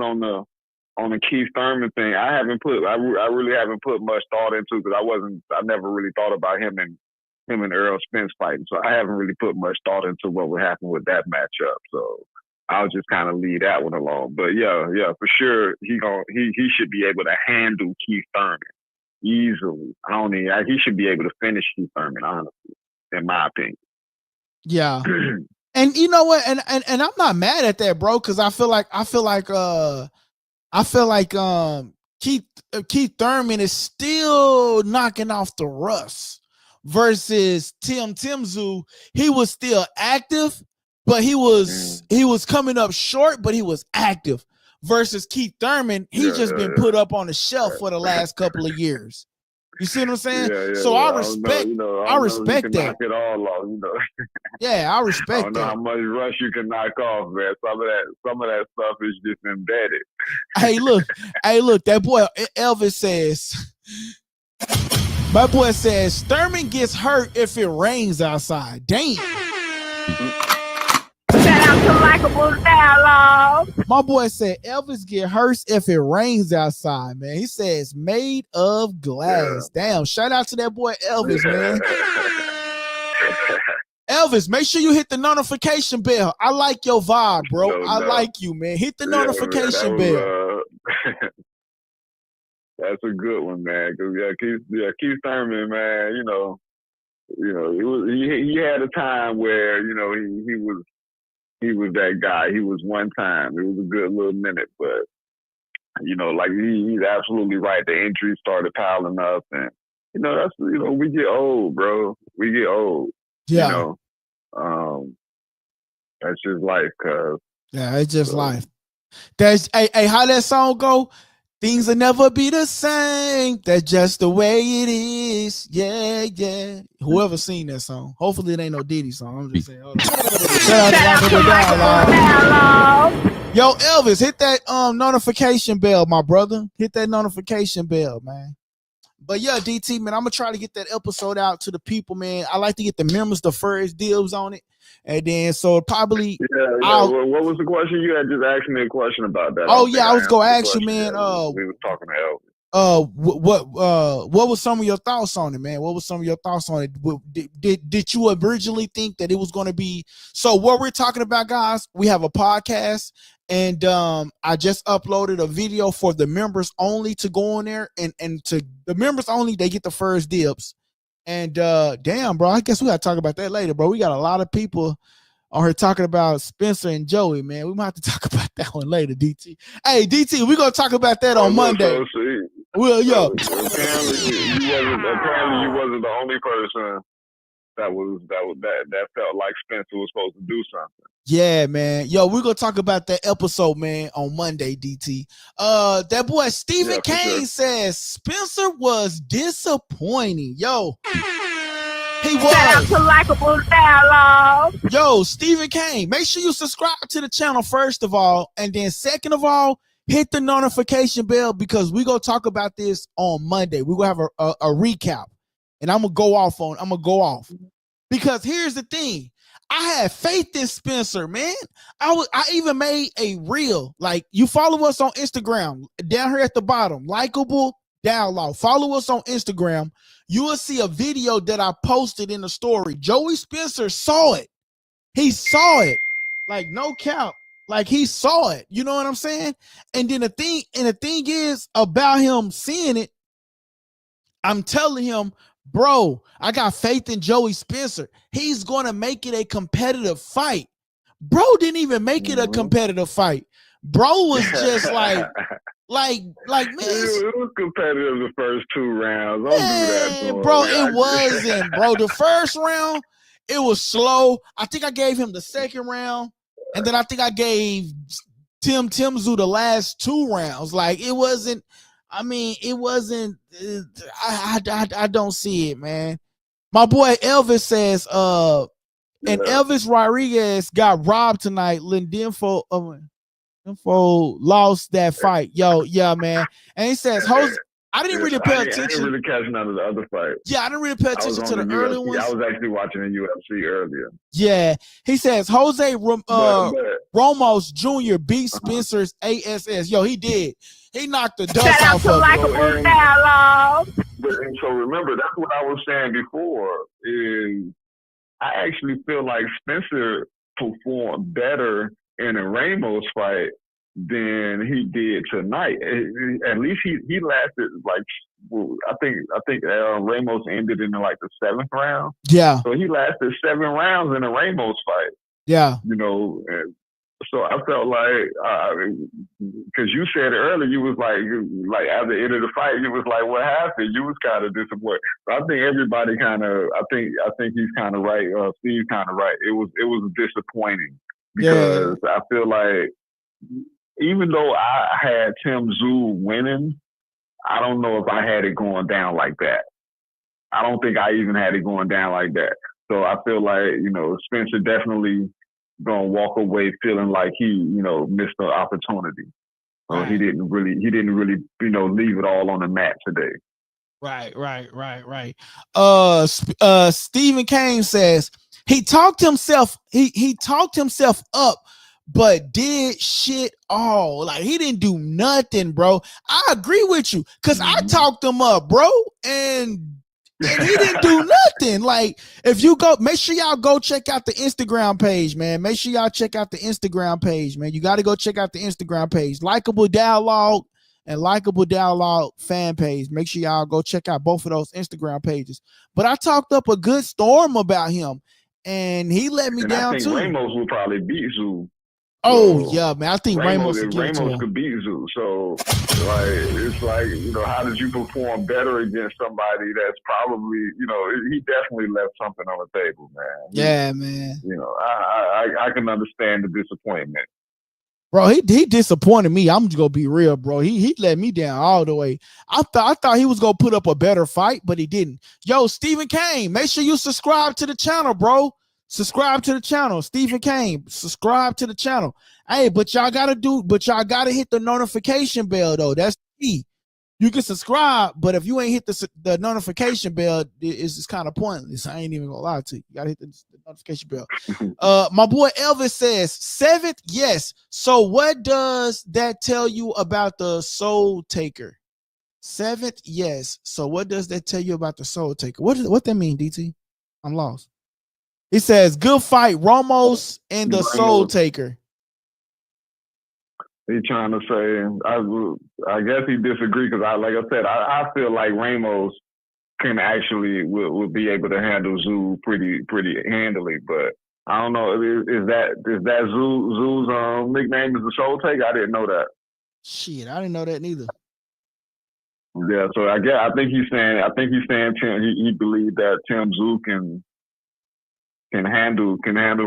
on the Keith Thurman thing. I really haven't put much thought into because I never really thought about him and Earl Spence fighting. So I haven't really put much thought into what would happen with that matchup. So I'll just kind of leave that one alone. But yeah, for sure he should be able to handle Keith Thurman easily. He should be able to finish Keith Thurman, honestly, in my opinion. Yeah. And you know what? And I'm not mad at that, bro, because I feel like Keith Thurman is still knocking off the rust versus Tszyu. He was still active, but he was coming up short, but he was active. Versus Keith Thurman, he's just been put up on the shelf for the last couple of years. You see what I'm saying? So I respect that. Knock it all off, Yeah, I respect I don't know how much rush you can knock off, man. Some of that stuff is just embedded. Hey, look, that boy Elvis says, my boy says Thurman gets hurt if it rains outside. Damn. Shout out to Likeable Dialogue. My boy said Elvis get hurt if it rains outside, man. He says made of glass. Yeah. Damn, shout out to that boy Elvis, man. Elvis, make sure you hit the notification bell. I like your vibe, bro. I like you, man. Hit the notification bell. That's a good one, man. Cause Keith Thurman, man. He had a time where he was that guy. He was one time. It was a good little minute, but he's absolutely right. The injuries started piling up, and we get old, bro. We get old. Yeah. That's just life, cuz. Yeah, it's just life. That's how that song go? Things will never be the same. That's just the way it is. Yeah, yeah. Whoever seen that song. Hopefully it ain't no Diddy song. I'm just saying. Hold on. Shout out to Dialogue. Yo, Elvis, hit that notification bell, my brother. Hit that notification bell, man. But yeah, DT, man, I'm gonna try to get that episode out to the people, man. I like to get the members the first deals on it. And then so probably what was the question? You had just asked me a question about that. Oh yeah, I was gonna ask you, man. We were talking to Elvis. What was some of your thoughts on it, man? What was some of your thoughts on it? Did you originally think that it was going to be? So what we're talking about, guys, we have a podcast, and I just uploaded a video for the members only to go on there, and to the members only, they get the first dibs. And damn, bro, I guess we gotta talk about that later, bro. We got a lot of people on here talking about Spencer and Joey, man. We might have to talk about that one later, DT. Hey, DT, we're gonna talk about that on Monday. Well, yo. Apparently you wasn't the only person that felt like Spencer was supposed to do something. Yeah, man. Yo, we're gonna talk about that episode, man, on Monday, DT. That boy Stephen Kane says Spencer was disappointing. Yo, he Shout out was. to Likeable Dialogue. Yo, Stephen Kane, make sure you subscribe to the channel first of all, and then second of all, hit the notification bell because we're gonna talk about this on Monday. We're gonna have a recap, and I'm gonna go off because here's the thing. I had faith in Spencer, man. I even made a reel. Like, you follow us on Instagram down here at the bottom, Likeable Dialogue. Follow us on Instagram. You will see a video that I posted in the story. Joey Spencer saw it. He saw it. Like, no cap. Like, he saw it. You know what I'm saying? And then the thing is about him seeing it, I'm telling him, bro, I got faith in Joey Spencer. He's going to make it a competitive fight. Bro didn't even make it a competitive fight. Bro was just like, man. It was competitive the first 2 rounds. Don't do that, bro. It wasn't, bro. The first round, it was slow. I think I gave him the second round, and then I think I gave Tszyu the last 2 rounds. Like, it wasn't. I mean, it wasn't. I don't see it, man. My boy Elvis says, and Elvis Rodriguez got robbed tonight. Lindinfo lost that fight. Yo, yeah, man. And he says, Jose, I didn't really pay attention. I didn't really catch none of the other fights. Yeah, I didn't really pay attention to the early ones. I was actually watching the UFC earlier. Yeah. He says Jose Ramos Jr. beat Spencer's ASS. Yo, he did. He knocked the dust Shout out off to of Likeable Dialogue. And so remember, that's what I was saying before, is I actually feel like Spencer performed better in a Ramos fight than he did tonight. At least he lasted like, I think Ramos ended in like the 7th round. Yeah. So he lasted 7 rounds in a Ramos fight. Yeah. You know, so I felt like, because you said earlier, you was like after the end of the fight, you was like, what happened? You was kind of disappointed. But I think everybody kind of, I think he's kind of right. Steve's kind of right. It was disappointing because I feel like even though I had Tszyu winning, I don't know if I had it going down like that. I don't think I even had it going down like that. So I feel like, you know, Spencer definitely gonna walk away feeling like he, you know, missed the opportunity. Right. He didn't really, you know, leave it all on the mat today. Right. Stephen Kane says he talked himself up, but did shit all. Like, he didn't do nothing, bro. I agree with you, because I talked him up, bro, and he didn't do nothing. Like, if you go, make sure y'all go check out the Instagram page, man. Make sure y'all check out the Instagram page, man. You got to go check out the Instagram page, Likeable Dialogue and Likeable Dialogue fan page. Make sure y'all go check out both of those Instagram pages. But I talked up a good storm about him, and he let me down too. Ramos will probably beat Tszyu. Oh, yeah, man. I think Ramos could beat Tszyu. So, like, it's like, you know, how did you perform better against somebody that's probably, you know, he definitely left something on the table, man. Man. You know, I can understand the disappointment. Bro, he disappointed me. I'm just gonna be real, bro. He let me down all the way. I thought he was gonna put up a better fight, but he didn't. Yo, Stephen Kane, make sure you subscribe to the channel, bro. Subscribe to the channel, Stephen Kane. Subscribe to the channel. Hey, but y'all gotta hit the notification bell though. That's key. You can subscribe, but if you ain't hit the notification bell, it's kind of pointless. I ain't even gonna lie to you. You gotta hit the notification bell. My boy Elvis says 7th, yes. So what does that tell you about the Soul Taker? 7th, yes. So what does that tell you about the Soul Taker? What that mean, DT? I'm lost. He says, good fight, Ramos and the Soul Taker. He trying to say, I guess he disagree because like I said, I feel like Ramos can actually will be able to handle Tszyu pretty handily, but I don't know. Is that Tszyu's nickname is the Soul Taker? I didn't know that. Shit, I didn't know that neither. Yeah, so I think he's saying he believed that Tszyu can handle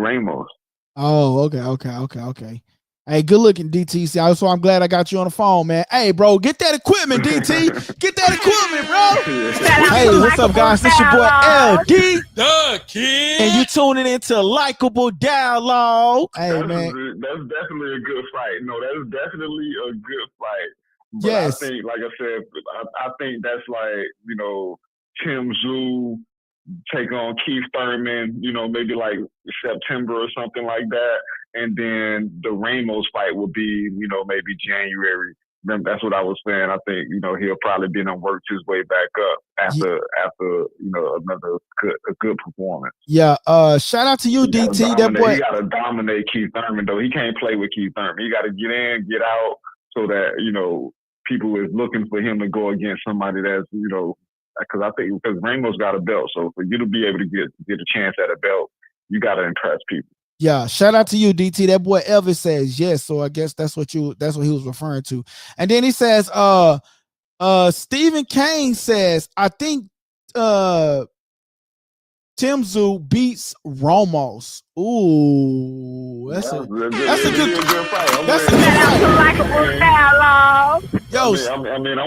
Ramos. Oh, okay. Hey, good looking, DT. So I'm glad I got you on the phone, man. Hey, bro, get that equipment, DT. Get that equipment, bro. Hey, what's up, guys? This your boy LD. The Kid. And you tuning into Likeable Dialogue. Hey, man. That's definitely a good fight. No, that's definitely a good fight. But Yes. I think, like I said, I think that's like, Tim Tszyu take on Keith Thurman, maybe like September or something like that. And then the Ramos fight will be, maybe January. That's what I was saying. I think, he'll probably be done worked his way back up after another good performance. Yeah. Shout out to you, DT. That boy. He gotta dominate Keith Thurman though. He can't play with Keith Thurman. He gotta get in, get out, so that, people is looking for him to go against somebody that's, because I think because Ramos got a belt. So for you to be able to get a chance at a belt, you gotta impress people. Yeah, shout out to you, DT. That boy Elvis says yes, so I guess that's what he was referring to. And then he says, Stephen Kane says, I think Tszyu beats Ramos. Ooh, that's a good fight. That's a good fight. Yo, I'm with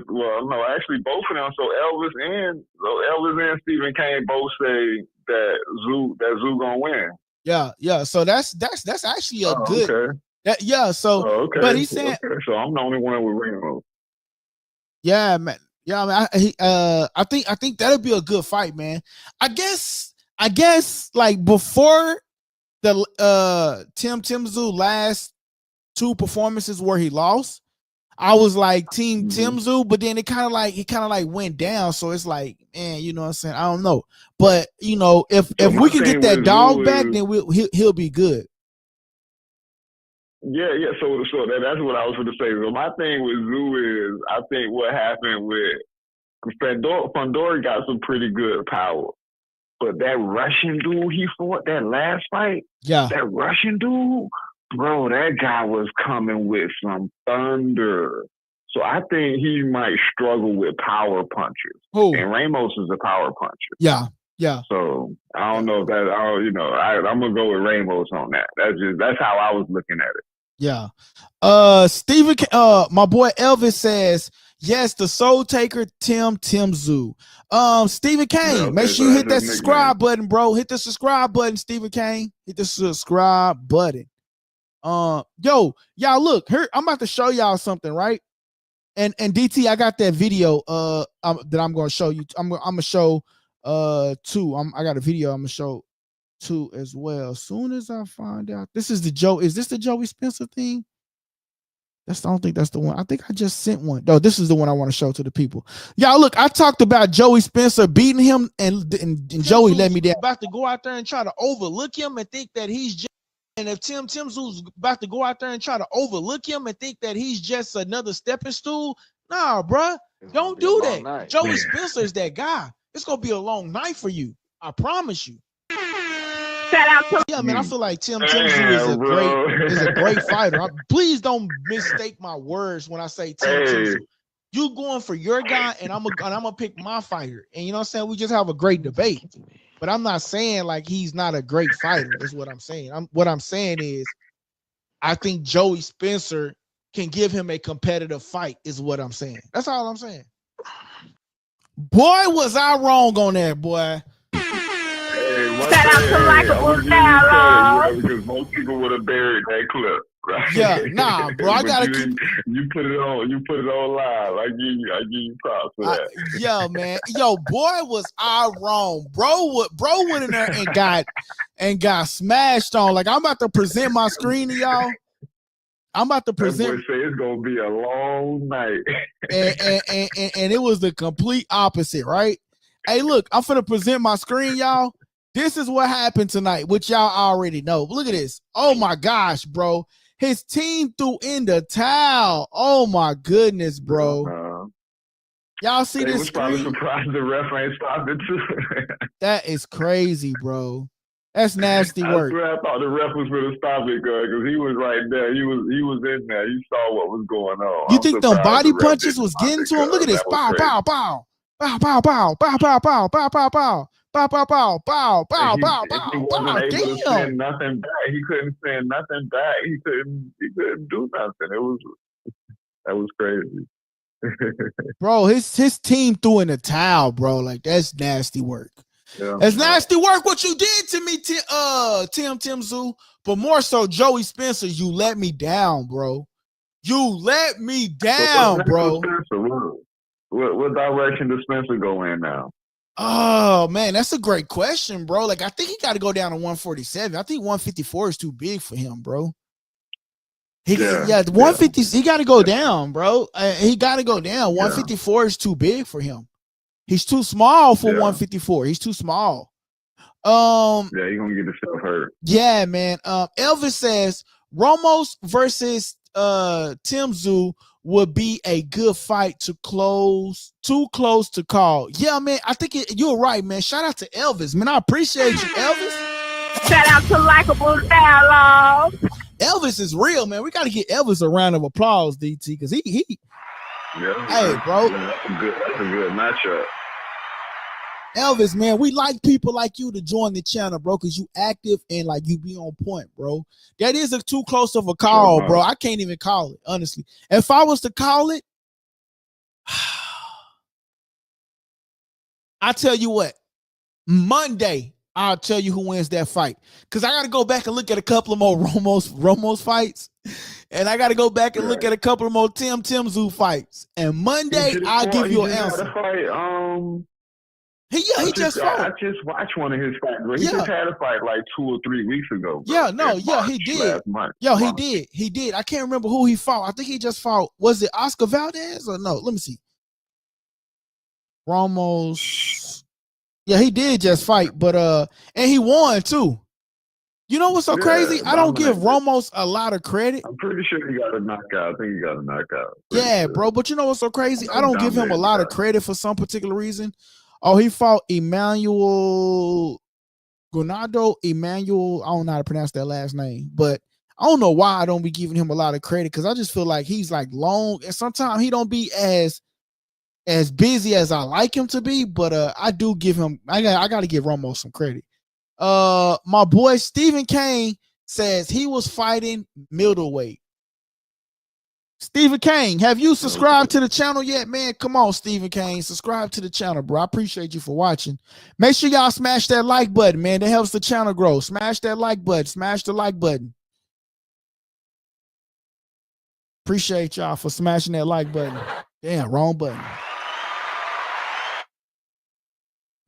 no, actually both of them. So Elvis and Stephen Kane both say that Tszyu gonna win. Yeah. So that's actually a good. Okay. Okay. But he's saying. Okay. So I'm the only one with Ramos. Yeah, man. Yeah, I think that'll be a good fight, man. I guess like before the Tszyu last two performances where he lost, I was like Team Tszyu, but then it kind of like went down. So it's like, man, you know what I'm saying? I don't know, but if we can get that dog back, then he'll be good. Yeah. So that's what I was going to say. So my thing with Tszyu is, I think what happened with Fundora got some pretty good power, but that Russian dude he fought that last fight, that Russian dude, bro, that guy was coming with some thunder. So I think he might struggle with power punches. And Ramos is a power puncher. Yeah. So I don't know if that. I'm gonna go with Ramos on that. That's how I was looking at it. Yeah. Stephen, my boy Elvis says yes. The Soul Taker, Tszyu. Stephen Kane, make sure you hit that subscribe button, bro. Hit the subscribe button, Stephen Kane. Hit the subscribe button. Yo, y'all look here. I'm about to show y'all something, right? And DT, I got that video that I'm gonna show you. I'm gonna show two. I got a video I'm gonna show two as well. As soon as I find out, is this the Joey Spencer thing? I don't think that's the one. I think I just sent one. No, this is the one I want to show to the people. Y'all look, I talked about Joey Spencer beating him, and Joey let me down. About to go out there and try to overlook him and think that he's just. And if Tszyu's about to go out there and try to overlook him and think that he's just another stepping stool, nah, bruh, don't do that. Joey Spencer is that guy. It's gonna be a long night for you. I promise you. Shout out to man. I feel like Tszyu is a great fighter. Please don't mistake my words when I say Tszyu. You going for your guy, and I'm gonna pick my fighter. And you know what I'm saying? We just have a great debate. But I'm not saying like he's not a great fighter. Is what I'm saying. What I'm saying is, I think Joey Spencer can give him a competitive fight. Is what I'm saying. That's all I'm saying. Boy, was I wrong on that, boy. Shout out to Likeable Dialogue. Because most people would have buried that clip. Right? Yeah, nah, bro. I gotta you put it on. You put it on live. I give you props for that. Yeah, man. Yo, boy, was I wrong, bro. Bro went in there and got smashed on. Like I'm about to present my screen to y'all. I'm about to present. That boy say it's gonna be a long night. and it was the complete opposite, right? Hey, look, I'm finna present my screen, y'all. This is what happened tonight, which y'all already know. But look at this. Oh my gosh, bro. His team threw in the towel. Oh my goodness, bro. Y'all see this screen? Probably surprised the ref ain't stopped it too. That is crazy, bro. That's nasty work. I thought the ref was going to stop it because he was right there. He was in there. He saw what was going on. You think them body punches was getting to him? Look at this. Bow, bow, bow. Bow, bow, bow. Bow, bow, bow. Bow, bow, bow. Bow, Bow, bow, bow, bow, bow, And bow, he bow, wasn't bow. able to Damn. send nothing back. He couldn't send nothing back. He couldn't do nothing. That was crazy. Bro, his team threw in the towel, bro. Like, that's nasty work. Yeah, That's nasty work what you did to me, Tszyu. But more so, Joey Spencer, you let me down, bro. You let me down, bro. What direction does Spencer go in now? Oh, man, that's a great question, bro. Like, I think he got to go down to 147. I think 154 is too big for him, bro. The 150, he got to go down, bro. He got to go down. 154 is too big for him. He's too small for 154. He's too small. Yeah, you're gonna get yourself hurt. Yeah, man. Elvis says Ramos versus Tszyu would be a good fight too close to call. Yeah, man. I think you're right, man. Shout out to Elvis, man. I appreciate you, Elvis. Shout out to Likeable Dialogue. Elvis is real, man. We got to get Elvis a round of applause, DT, because he. Yeah, hey, bro. That's a good matchup. Elvis, man, we like people like you to join the channel, bro, because you active and like you be on point, bro. That is a too close of a call, bro. I can't even call it, honestly. If I was to call it, I tell you what, Monday, I'll tell you who wins that fight. Because I got to go back and look at a couple of more Ramos fights. And I got to go back and look at a couple of more Tszyu fights. And Monday, I'll give you an answer. He just fought. I just watched one of his fights. He just had a fight like 2 or 3 weeks ago. Bro. He did. He did. I can't remember who he fought. I think he just fought. Was it Oscar Valdez or no? Let me see. Ramos. Yeah, he did just fight, but and he won too. You know what's so crazy? I don't give Ramos a lot of credit. I'm pretty sure he got a knockout. I think he got a knockout. Yeah, bro. But you know what's so crazy? I don't give him a lot of credit for some particular reason. Oh, he fought Emmanuel Gonado. I don't know how to pronounce that last name, but I don't know why I don't be giving him a lot of credit because I just feel like he's like long and sometimes he don't be as busy as I like him to be. But I do give him. I got to give Ramos some credit. My boy Stephen Kane says he was fighting middleweight. Stephen Kane, have you subscribed to the channel yet, man? Come on, Stephen Kane, subscribe to the channel, bro. I appreciate you for watching. Make sure y'all smash that like button, man. That helps the channel grow. Smash that like button. Smash the like button. Appreciate y'all for smashing that like button. Damn, wrong button.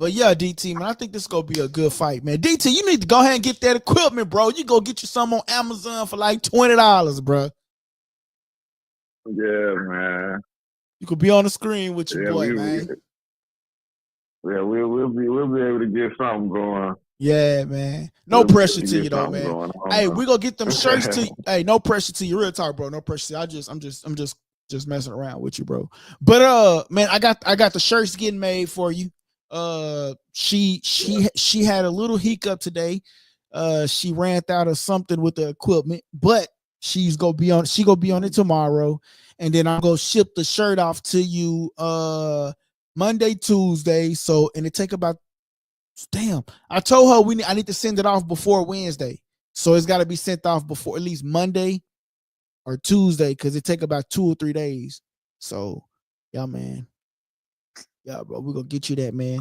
But yeah, DT, man, I think this is going to be a good fight, man. DT, you need to go ahead and get that equipment, bro. You go get you some on Amazon for like $20, bro. Yeah, man. You could be on the screen with your boy, man. We'll be able to get something going. Yeah, man. No pressure to you though, man. Hey, we gonna get them shirts to you. Hey, no pressure to you. Real talk, bro. No pressure to you. I'm just messing around with you, bro. But man, I got the shirts getting made for you. She had a little hiccup today. She ran out of something with the equipment, but she gonna be on it tomorrow, and then I'm gonna ship the shirt off to you Monday, Tuesday. So, and it take about I told her I need to send it off before Wednesday. So it's gotta be sent off before at least Monday or Tuesday, because it take about 2 or 3 days. So yeah, man. Yeah, bro, we're gonna get you that, man.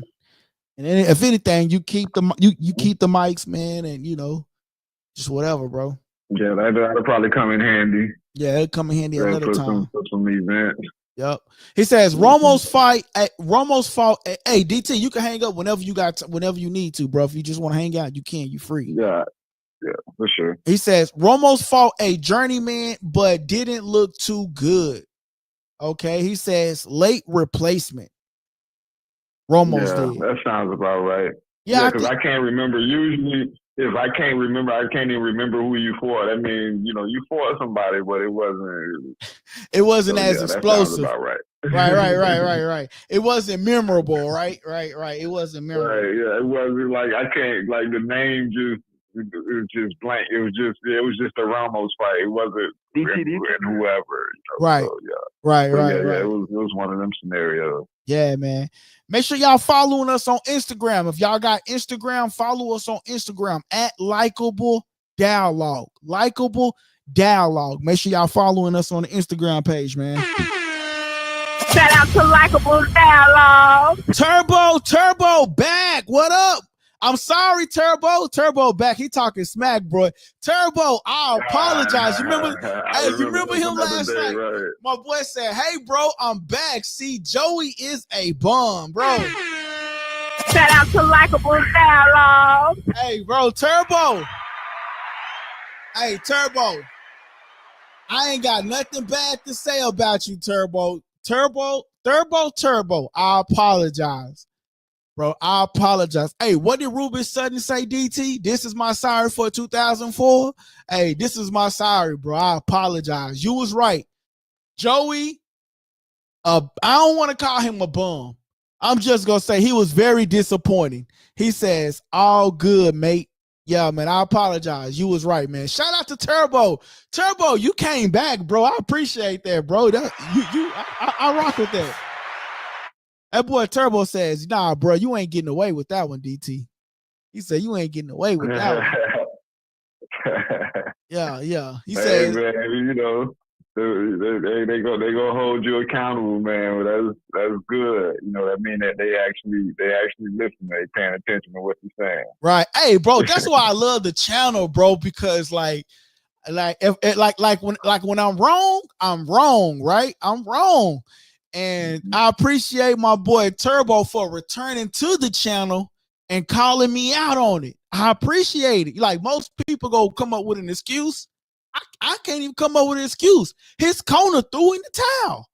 And then if anything, you keep the mics, man, and just whatever, bro. Yeah, that'll probably come in handy. Yeah, it'll come in handy another time. For some events. Yep. He says Ramos fought. Hey, DT, you can hang up whenever you need to, bro. If you just want to hang out, you can. You free. Yeah, for sure. He says Ramos fought a journeyman, but didn't look too good. Okay. He says late replacement. Ramos did. That sounds about right. Yeah, because I can't remember. Usually, if I can't remember, I can't even remember who you fought. I mean, you fought somebody, but it wasn't. It wasn't as explosive. That sounds about right. Right. It wasn't memorable, right. It wasn't memorable. Right, yeah, it wasn't like I can't like the name just was just blank. It was just a Ramos fight. It wasn't and whoever. Right. So, yeah. Right. It was one of them scenarios. Yeah, man. Make sure y'all following us on Instagram. If y'all got Instagram, follow us on Instagram at Likeable Dialogue. Likeable Dialogue. Make sure y'all following us on the Instagram page, man. Shout out to Likeable Dialogue. Turbo back. What up? I'm sorry, Turbo back. He talking smack, bro. Turbo, I apologize. You remember him last night? Right. My boy said, "Hey, bro, I'm back. See, Joey is a bum, bro." Shout out to Likeable Dialogue. Hey, bro, Turbo. Hey, Turbo. I ain't got nothing bad to say about you, Turbo. Turbo. I apologize. Bro, I apologize. Hey, what did Ruben Sutton say, DT? This is my sorry for 2004. Hey, this is my sorry, bro. I apologize. You was right. Joey, I don't want to call him a bum. I'm just going to say he was very disappointing. He says, all good, mate. Yeah, man, I apologize. You was right, man. Shout out to Turbo. Turbo, you came back, bro. I appreciate that, bro. I rock with that. That boy Turbo says, nah, bro, you ain't getting away with that one, DT. He said, you ain't getting away with that one. Yeah. He says, man, you know, they go hold you accountable, man. But that's good. You know, that mean that they actually listen. They paying attention to what you're saying. Right. Hey, bro, that's why I love the channel, bro, because like when I'm wrong, right? I'm wrong. And I appreciate my boy Turbo for returning to the channel and calling me out on it. I appreciate it. Like most people go come up with an excuse. I can't even come up with an excuse. His corner threw in the towel.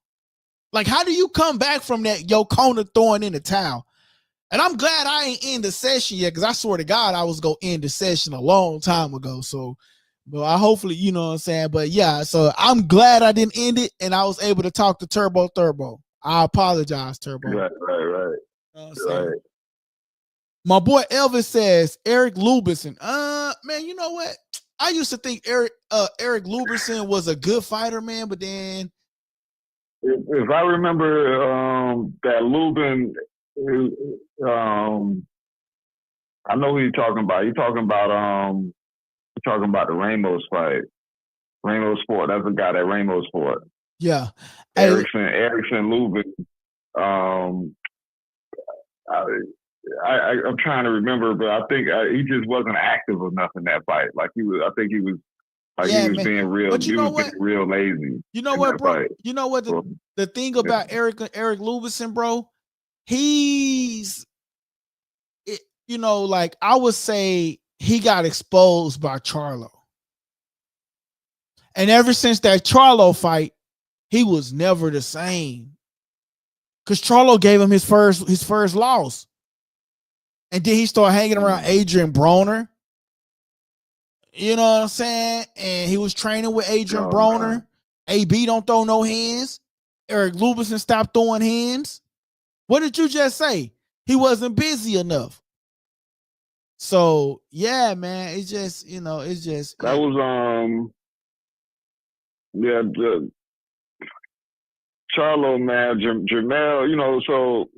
Like, how do you come back from that? Your corner throwing in the towel. And I'm glad I ain't in the session yet, because I swear to God I was going to end the session a long time ago. So, but I hopefully, you know what I'm saying? But yeah, so I'm glad I didn't end it and I was able to talk to Turbo. I apologize, Turbo. Right. You know right. My boy Elvis says Eric Lubison. Man, you know what? I used to think Eric Lubison was a good fighter, man, but then if I remember that Lubin, I know who you're talking about. You're talking about the Ramos fight. Ramos Sport. That's the guy that Ramos fought. Yeah. Erickson Lubin. I'm trying to remember, but I think he just wasn't active enough in that fight. Like he was, I think he was like he was being real. But he was being real lazy. You know what, bro? Fight. You know what the thing about Eric Lubison, bro? He's, you know, like I would say he got exposed by Charlo, and ever since that Charlo fight, he was never the same. Cause Charlo gave him his first loss. And then he started hanging around Adrian Broner. You know what I'm saying? And he was training with Adrian Broner. Man. AB don't throw no hands. Eric Lubison stopped throwing hands. What did you just say? He wasn't busy enough. So yeah, man, it's just, you know, it's just that was Charlo, man, Jamel, you know, so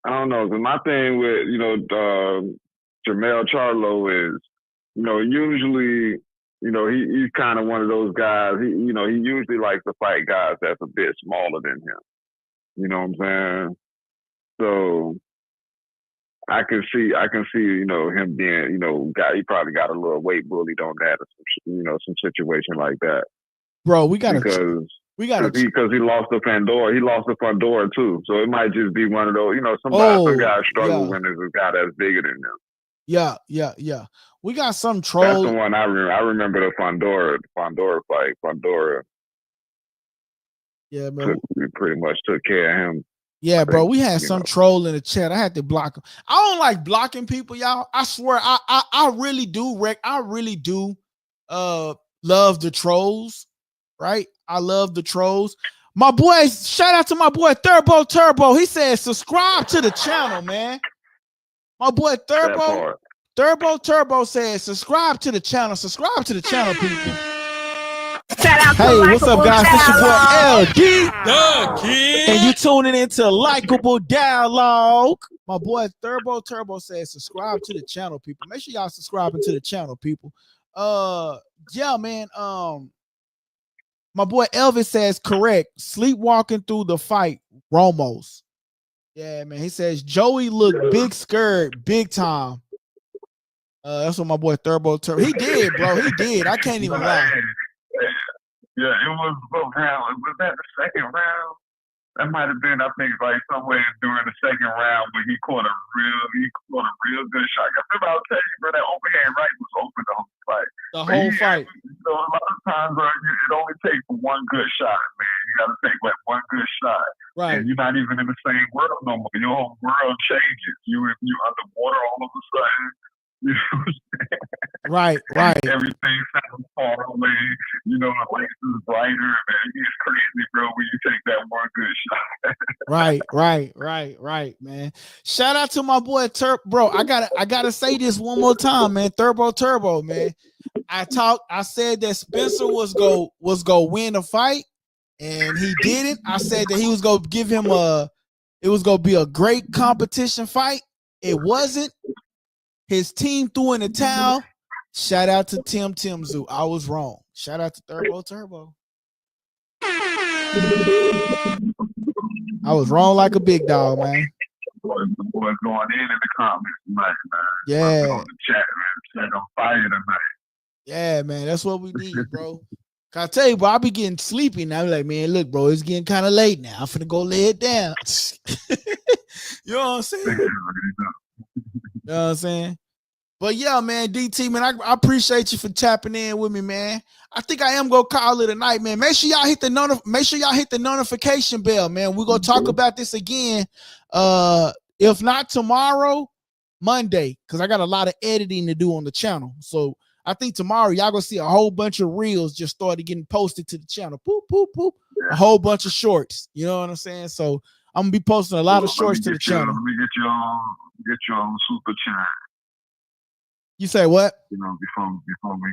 I don't know. My thing with, you know, Jamel Charlo is, you know, usually, you know, he's kind of one of those guys. He usually likes to fight guys that's a bit smaller than him. You know what I'm saying? So I can see, you know, him being, you know, he probably got a little weight bullied on that, or some, you know, some situation like that. Bro, because he lost to Pandora. He lost to Pandora too. So it might just be one of those, you know, some guys struggle when there's a guy that's bigger than them. Yeah. We got some trolls. That's the one I remember. I remember the Pandora fight. Pandora. Yeah, man. Pretty much took care of him. Yeah, bro. We had some troll in the chat. I had to block him. I don't like blocking people, y'all. I swear, I really do, Rick. I really do love the trolls. Right? I love the trolls. My boy, shout out to my boy Turbo. He said subscribe to the channel, man. My boy Turbo. Turbo says, subscribe to the channel. Subscribe to the channel, people. Shout out to Hey, what's up, guys? This your boy Dialogue. LD. The kid. And you tuning into Likeable Dialogue. My boy Turbo says, subscribe to the channel, people. Make sure y'all subscribing to the channel, people. Yeah, man. My boy Elvis says, correct. Sleepwalking through the fight, Romos. Yeah, man. He says Joey looked big scared, big time. That's what my boy Turbo. He did, bro. He did. I can't even lie. Yeah, it was what round? Was that the second round? That might have been, I think, like somewhere during the second round when he caught a real good shot. I remember I was telling you, bro, that overhand right was open the whole fight. The whole fight. You know, a lot of times, bro, it only takes one good shot, man. You got to take like one good shot. Right. And you're not even in the same world no more. Your whole world changes. You underwater all of a sudden. You know what I'm saying? Right. Everything sounds far away. You know, the lights is brighter, man. It's crazy, bro, when you take that one good shot. Right, man. Shout out to my boy bro. I gotta say this one more time, man. Turbo, man. I said that Spencer was go win the fight, and he didn't. I said that he was gonna give him it was gonna be a great competition fight. It wasn't. His team threw in the towel. Shout out to Tszyu. I was wrong. Shout out to Turbo. I was wrong like a big dog, man. The boys going in the comments tonight, man. Yeah. On the chat, man. Set on fire tonight. Yeah, man. That's what we need, bro. I tell you, bro, I be getting sleepy now. I'm like, man, look, bro, it's getting kind of late now. I'm finna go lay it down. You know what I'm saying? You know what I'm saying? But yeah, man, DT, man, I appreciate you for tapping in with me, man. I think I am gonna call it a night, man. Make sure y'all hit the notification bell, man. We're gonna talk about this again. If not tomorrow, Monday, because I got a lot of editing to do on the channel. So I think tomorrow y'all gonna see a whole bunch of reels just started getting posted to the channel. Poop, poop, poop. A whole bunch of shorts. You know what I'm saying? So I'm gonna be posting a lot of shorts to the channel. Let me get you on super chat. You say what? You know, before we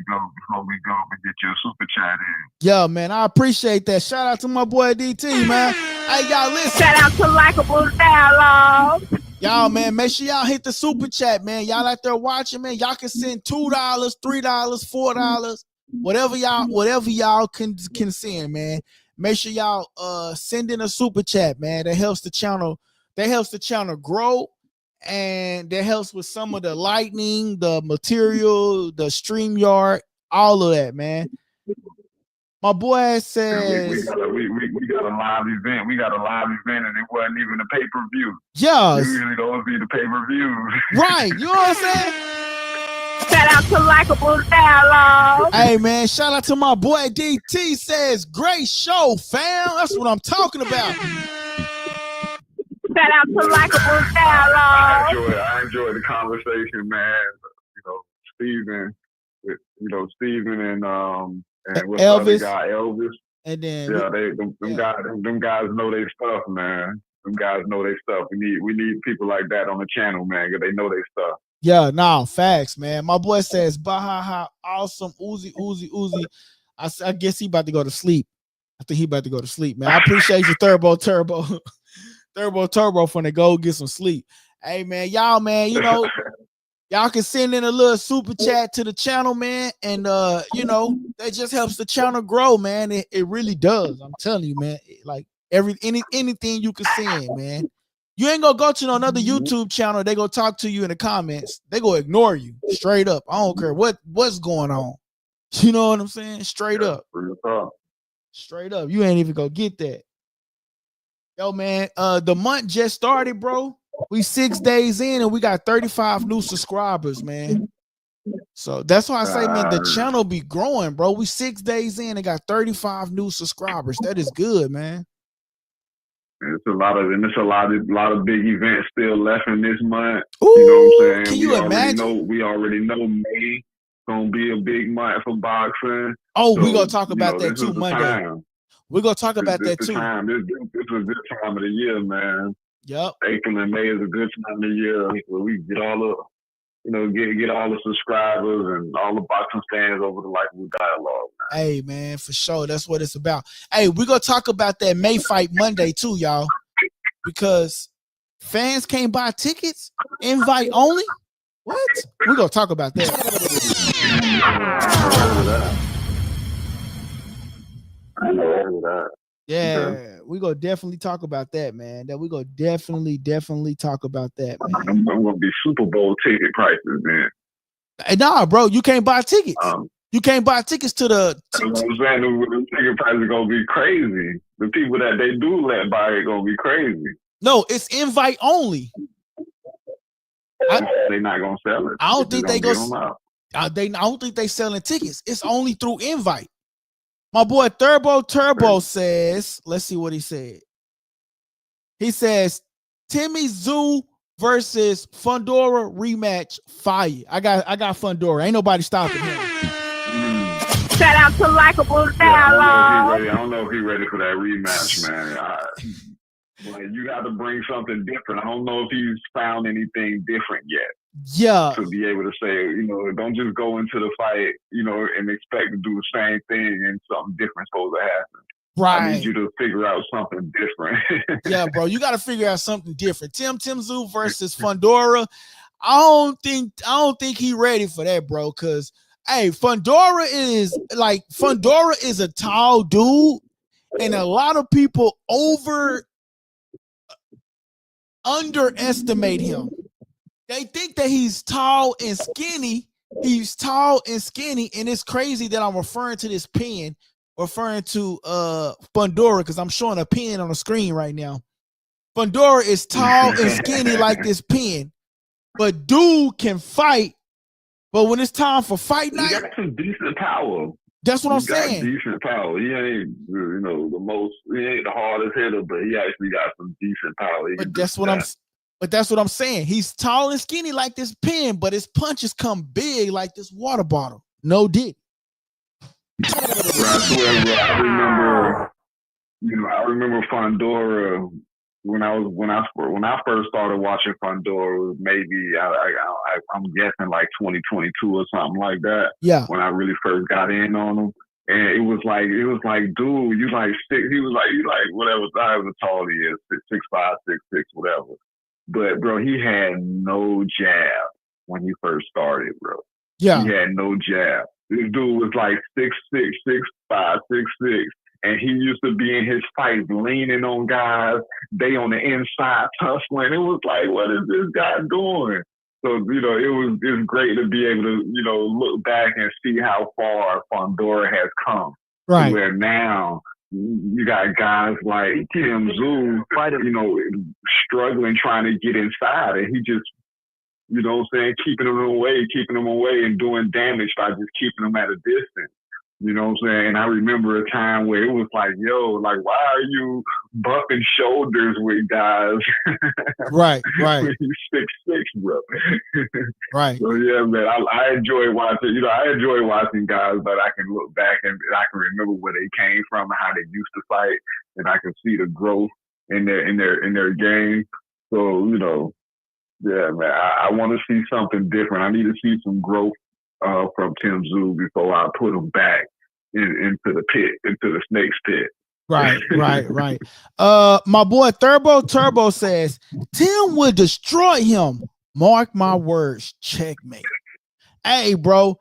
go, we get your super chat in. Yeah, man, I appreciate that. Shout out to my boy DT, man. Hey, y'all, listen. Shout out to Likeable Dialogue. Y'all, man, make sure y'all hit the super chat, man. Y'all out there watching, man. Y'all can send $2, $3, $4, whatever y'all can send, man. Make sure y'all send in a super chat, man. That helps the channel. That helps the channel grow. And that helps with some of the lighting, the material, the StreamYard, all of that, man. My boy says we got a live event. We got a live event, and it wasn't even a pay-per-view. Yeah, usually those be the pay-per-view. Right, you know what I'm saying? Shout out to Likeable Dialogue. Hey, man, shout out to my boy DT. Says great show, fam. That's what I'm talking about. Shout out to Likeable Dialogue. I enjoy the conversation, man. You know, Steven and what's Elvis. the other guy, Elvis. And then them guys know their stuff, man. Them guys know their stuff. We need people like that on the channel, man, because they know their stuff. Yeah, no, facts, man. My boy says, Baha, awesome, Uzi. I guess he about to go to sleep. I think he about to go to sleep, man. I appreciate you, Turbo. Turbo from the go get some sleep. Hey, man, y'all, man, you know, y'all can send in a little super chat to the channel, man. And, you know, that just helps the channel grow, man. It really does. I'm telling you, man. Like, anything you can send, man. You ain't gonna go to no another YouTube channel. They gonna talk to you in the comments. They gonna ignore you straight up. I don't care what's going on. You know what I'm saying? Straight up. Straight up. You ain't even gonna get that. Yo, man, the month just started, bro. We 6 days in and we got 35 new subscribers, man. So that's why I say, man, the channel be growing, bro. We 6 days in and got 35 new subscribers. That is good, man. It's a lot of big events still left in this month. Ooh, you know what I'm saying? Can you imagine? We already know May gonna be a big month for boxing. Oh, so, we're gonna talk about that too Monday. Time. We're gonna talk about that too. This is a good time of the year, man. Yep. April and May is a good time of the year where we get all up. get all the subscribers and all the boxing fans over the Likeable Dialogue. Man. Hey, man, for sure. That's what it's about. Hey, we're going to talk about that May fight Monday, too, y'all, because fans can't buy tickets, invite only. What? We're going to talk about that. I know that. Yeah, we're going to definitely talk about that, man. That we're going to definitely talk about that, man. I'm going to be Super Bowl ticket prices, man. Hey, nah, bro, you can't buy tickets. You can't buy tickets to the... I'm saying the ticket prices are going to be crazy. The people that they do let buy it going to be crazy. No, it's invite only. They're not going to sell it. I don't think they go... I don't think they selling tickets. It's only through invite. My boy Turbo says, let's see what he said. He says, Tszyu versus Fundora rematch fire. I got Fundora. Ain't nobody stopping him. Shout out to Likeable Dialogue. I don't know if he's ready for that rematch, man. You got to bring something different. I don't know if he's found anything different yet. Yeah. To be able to say, don't just go into the fight, and expect to do the same thing and something different supposed to happen. Right. I need you to figure out something different. Yeah, bro. You got to figure out something different. Tszyu versus Fundora. I don't think he ready for that, bro. Cause hey, Fundora is a tall dude, and a lot of people underestimate him. They think that he's tall and skinny. He's tall and skinny, and it's crazy that I'm referring to this pen, referring to Fundora, because I'm showing a pen on the screen right now. Fundora is tall and skinny like this pen, but dude can fight. But when it's time for fight night, he got some decent power. That's what I'm saying. Decent power. He ain't, he ain't the hardest hitter, but he actually got some decent power. But that's what I'm saying. He's tall and skinny like this pen, but his punches come big like this water bottle. No dick. I remember Fundora when I first started watching Fundora. Maybe I'm guessing like 2022 or something like that. Yeah. When I really first got in on him, and it was like, dude, you like six. He was like, you like whatever size tall he is, 6'5", 6'6", whatever. But bro, he had no jab when he first started, bro. Yeah. He had no jab. This dude was like 6'6", 6'5", 6'6", and he used to be in his fights leaning on guys. They on the inside tussling. It was like, what is this guy doing? So, it's great to be able to, look back and see how far Fundora has come. Right. Where now you got guys like Tszyu, struggling trying to get inside, and he just, keeping them away and doing damage by just keeping them at a distance. You know what I'm saying? And I remember a time where it was like, why are you bumping shoulders with guys? Right. When you 6'6", bro. Right. So yeah, man, I enjoy watching. I enjoy watching guys that I can look back and I can remember where they came from and how they used to fight, and I can see the growth in their game. So yeah, man, I want to see something different. I need to see some growth from Tszyu before I put him back into the pit, into the snake's pit. Right. My boy Turbo says Tim will destroy him. Mark my words. Checkmate. Hey, bro.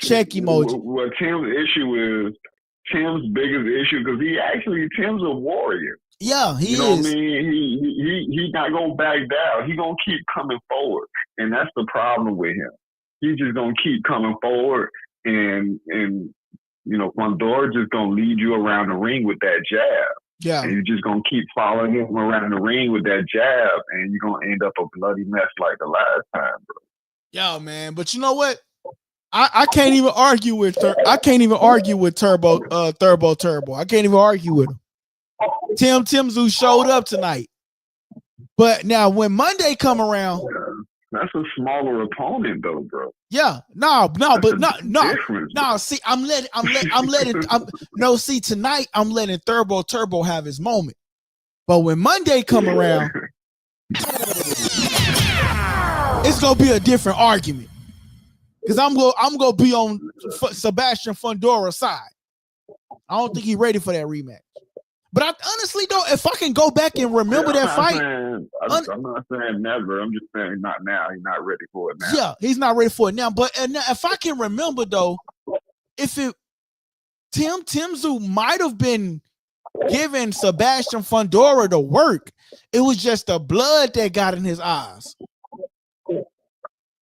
Check emoji. What Tim's issue is, Tim's biggest issue, because Tim's a warrior. Yeah, he is. You know what I mean? He not gonna back down. He gonna keep coming forward, and that's the problem with him. He's just gonna keep coming forward, and Fundora just gonna lead you around the ring with that jab. Yeah, and you're just gonna keep following him around the ring with that jab, and you're gonna end up a bloody mess like the last time, bro. Yeah, man. But you know what? I can't even argue with Turbo. I can't even argue with Turbo. I can't even argue with him. Tszyu showed up tonight, but now when Monday come around, that's a smaller opponent, though, bro. Yeah, no. See, see, tonight I'm letting Turbo have his moment, but when Monday come around, it's gonna be a different argument. Because I'm gonna be on Sebastian Fundora's side. I don't think he's ready for that rematch. But I honestly don't. If I can go back and remember that fight, I'm not saying never. I'm just saying not now. He's not ready for it now. Yeah, he's not ready for it now. But if I can remember though, if Tszyu might have been giving Sebastian Fundora the work, it was just the blood that got in his eyes.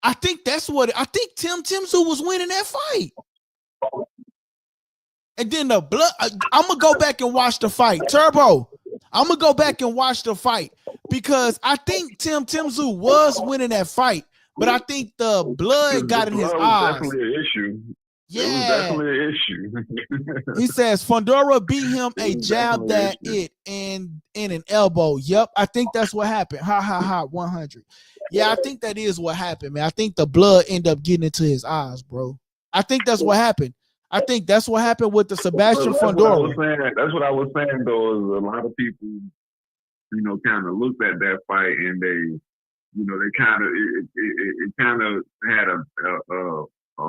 I think that's what I think. Tszyu was winning that fight. And then the blood, I'm going to go back and watch the fight. Turbo, I'm going to go back and watch the fight because I think Tszyu was winning that fight, but I think the blood got in his eyes. Definitely an issue. Yeah. It was definitely an issue. He says Fundora beat him a jab that and an elbow. Yep, I think that's what happened. Ha ha ha, 100. Yeah, I think that is what happened, man. I think the blood ended up getting into his eyes, bro. I think that's what happened. I think that's what happened with the Sebastian Fundora. That's what I was saying, though, is a lot of people, kind of looked at that fight and they, they kind of, it kind of had a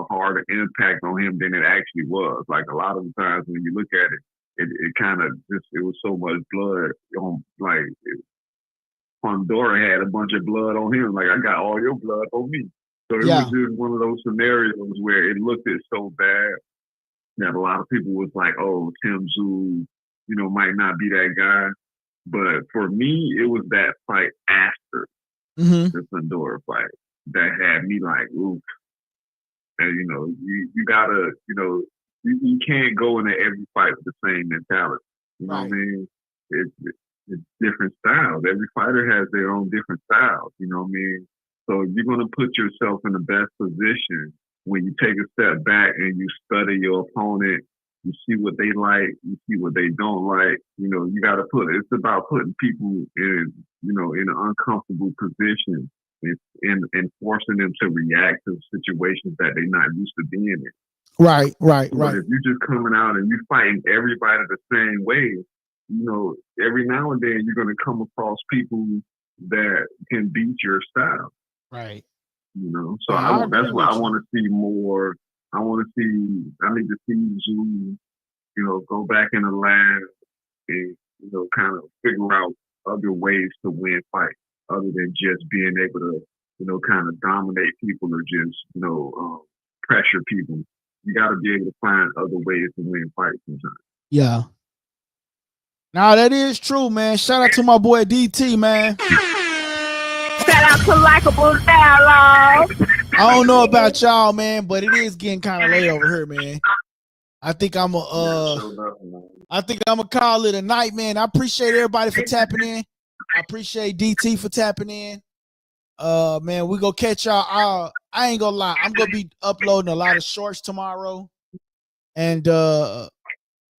harder impact on him than it actually was. Like a lot of the times when you look at it, it kind of just, it was so much blood on, like, Fundora had a bunch of blood on him. Like, I got all your blood on me. So it was just one of those scenarios where it looked it so bad that a lot of people was like, oh, Tszyu, might not be that guy. But for me, it was that fight after the Fundora fight that had me like, oof. And, you gotta, you can't go into every fight with the same mentality. You know what I mean? It's different styles. Every fighter has their own different styles. You know what I mean? So you're going to put yourself in the best position when you take a step back and you study your opponent, you see what they like, you see what they don't like. You got to it's about putting people in, in an uncomfortable position and forcing them to react to situations that they're not used to being in. Right. But if you're just coming out and you're fighting everybody the same way, every now and then you're going to come across people that can beat your style. Right. So that's what I want to see more. I need to see Tszyu, go back in the lab and, kind of figure out other ways to win fights other than just being able to, kind of dominate people or just, pressure people. You got to be able to find other ways to win fights sometimes. Yeah. Now that is true, man. Shout out to my boy DT, man. Shout out to Likeable Dialogue. I don't know about y'all, man, but it is getting kind of late over here, man. I think I'm gonna call it a night, man. I appreciate everybody for tapping in. I appreciate DT for tapping in. Man, we gonna catch y'all. I ain't gonna lie, I'm gonna be uploading a lot of shorts tomorrow, and I'm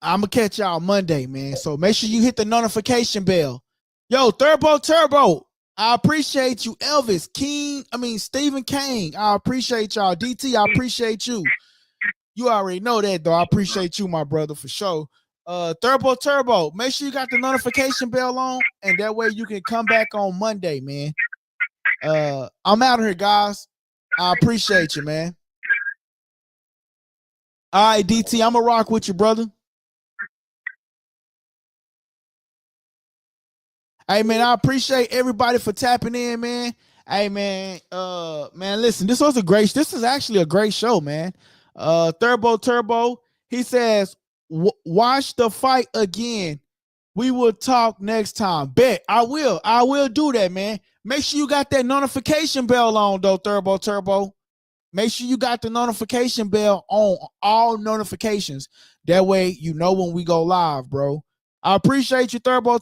gonna catch y'all Monday, man. So make sure you hit the notification bell. Yo, Turbo. I appreciate you, Elvis Stephen King. I appreciate y'all. DT, I appreciate you. You already know that, though. I appreciate you, my brother, for sure. Turbo, make sure you got the notification bell on, and that way you can come back on Monday, man. I'm out of here, guys. I appreciate you, man. All right, DT, I'm gonna rock with you, brother. Hey, man, I appreciate everybody for tapping in, man. Hey, man, listen, this is actually a great show, man. Turbo, he says, watch the fight again. We will talk next time. Bet. I will do that, man. Make sure you got that notification bell on, though, Turbo. Make sure you got the notification bell on, all notifications. That way you know when we go live, bro. I appreciate you, Turbo.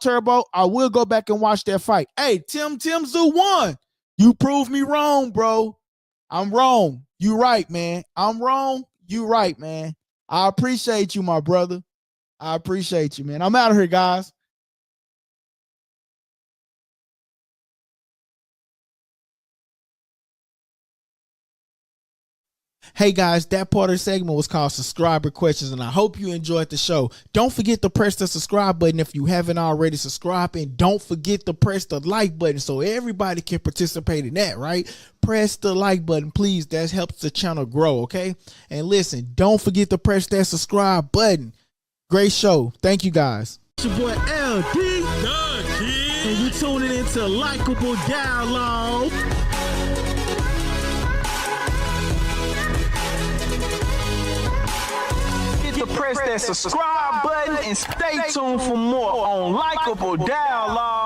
I will go back and watch that fight. Hey, Tszyu won. You proved me wrong, bro. I'm wrong. You right, man. I'm wrong. You right, man. I appreciate you, my brother. I appreciate you, man. I'm out of here, guys. Hey guys, that part of the segment was called subscriber questions, and I hope you enjoyed the show. Don't forget to press the subscribe button if you haven't already subscribed, and don't forget to press the like button so everybody can participate in that, right? Press the like button, please. That helps the channel grow, okay? And listen, don't forget to press that subscribe button. Great show. Thank you guys. It's your boy LD, and you tuning into Likeable Dialogue. Press that subscribe button and stay tuned for more on Likeable Dialogue.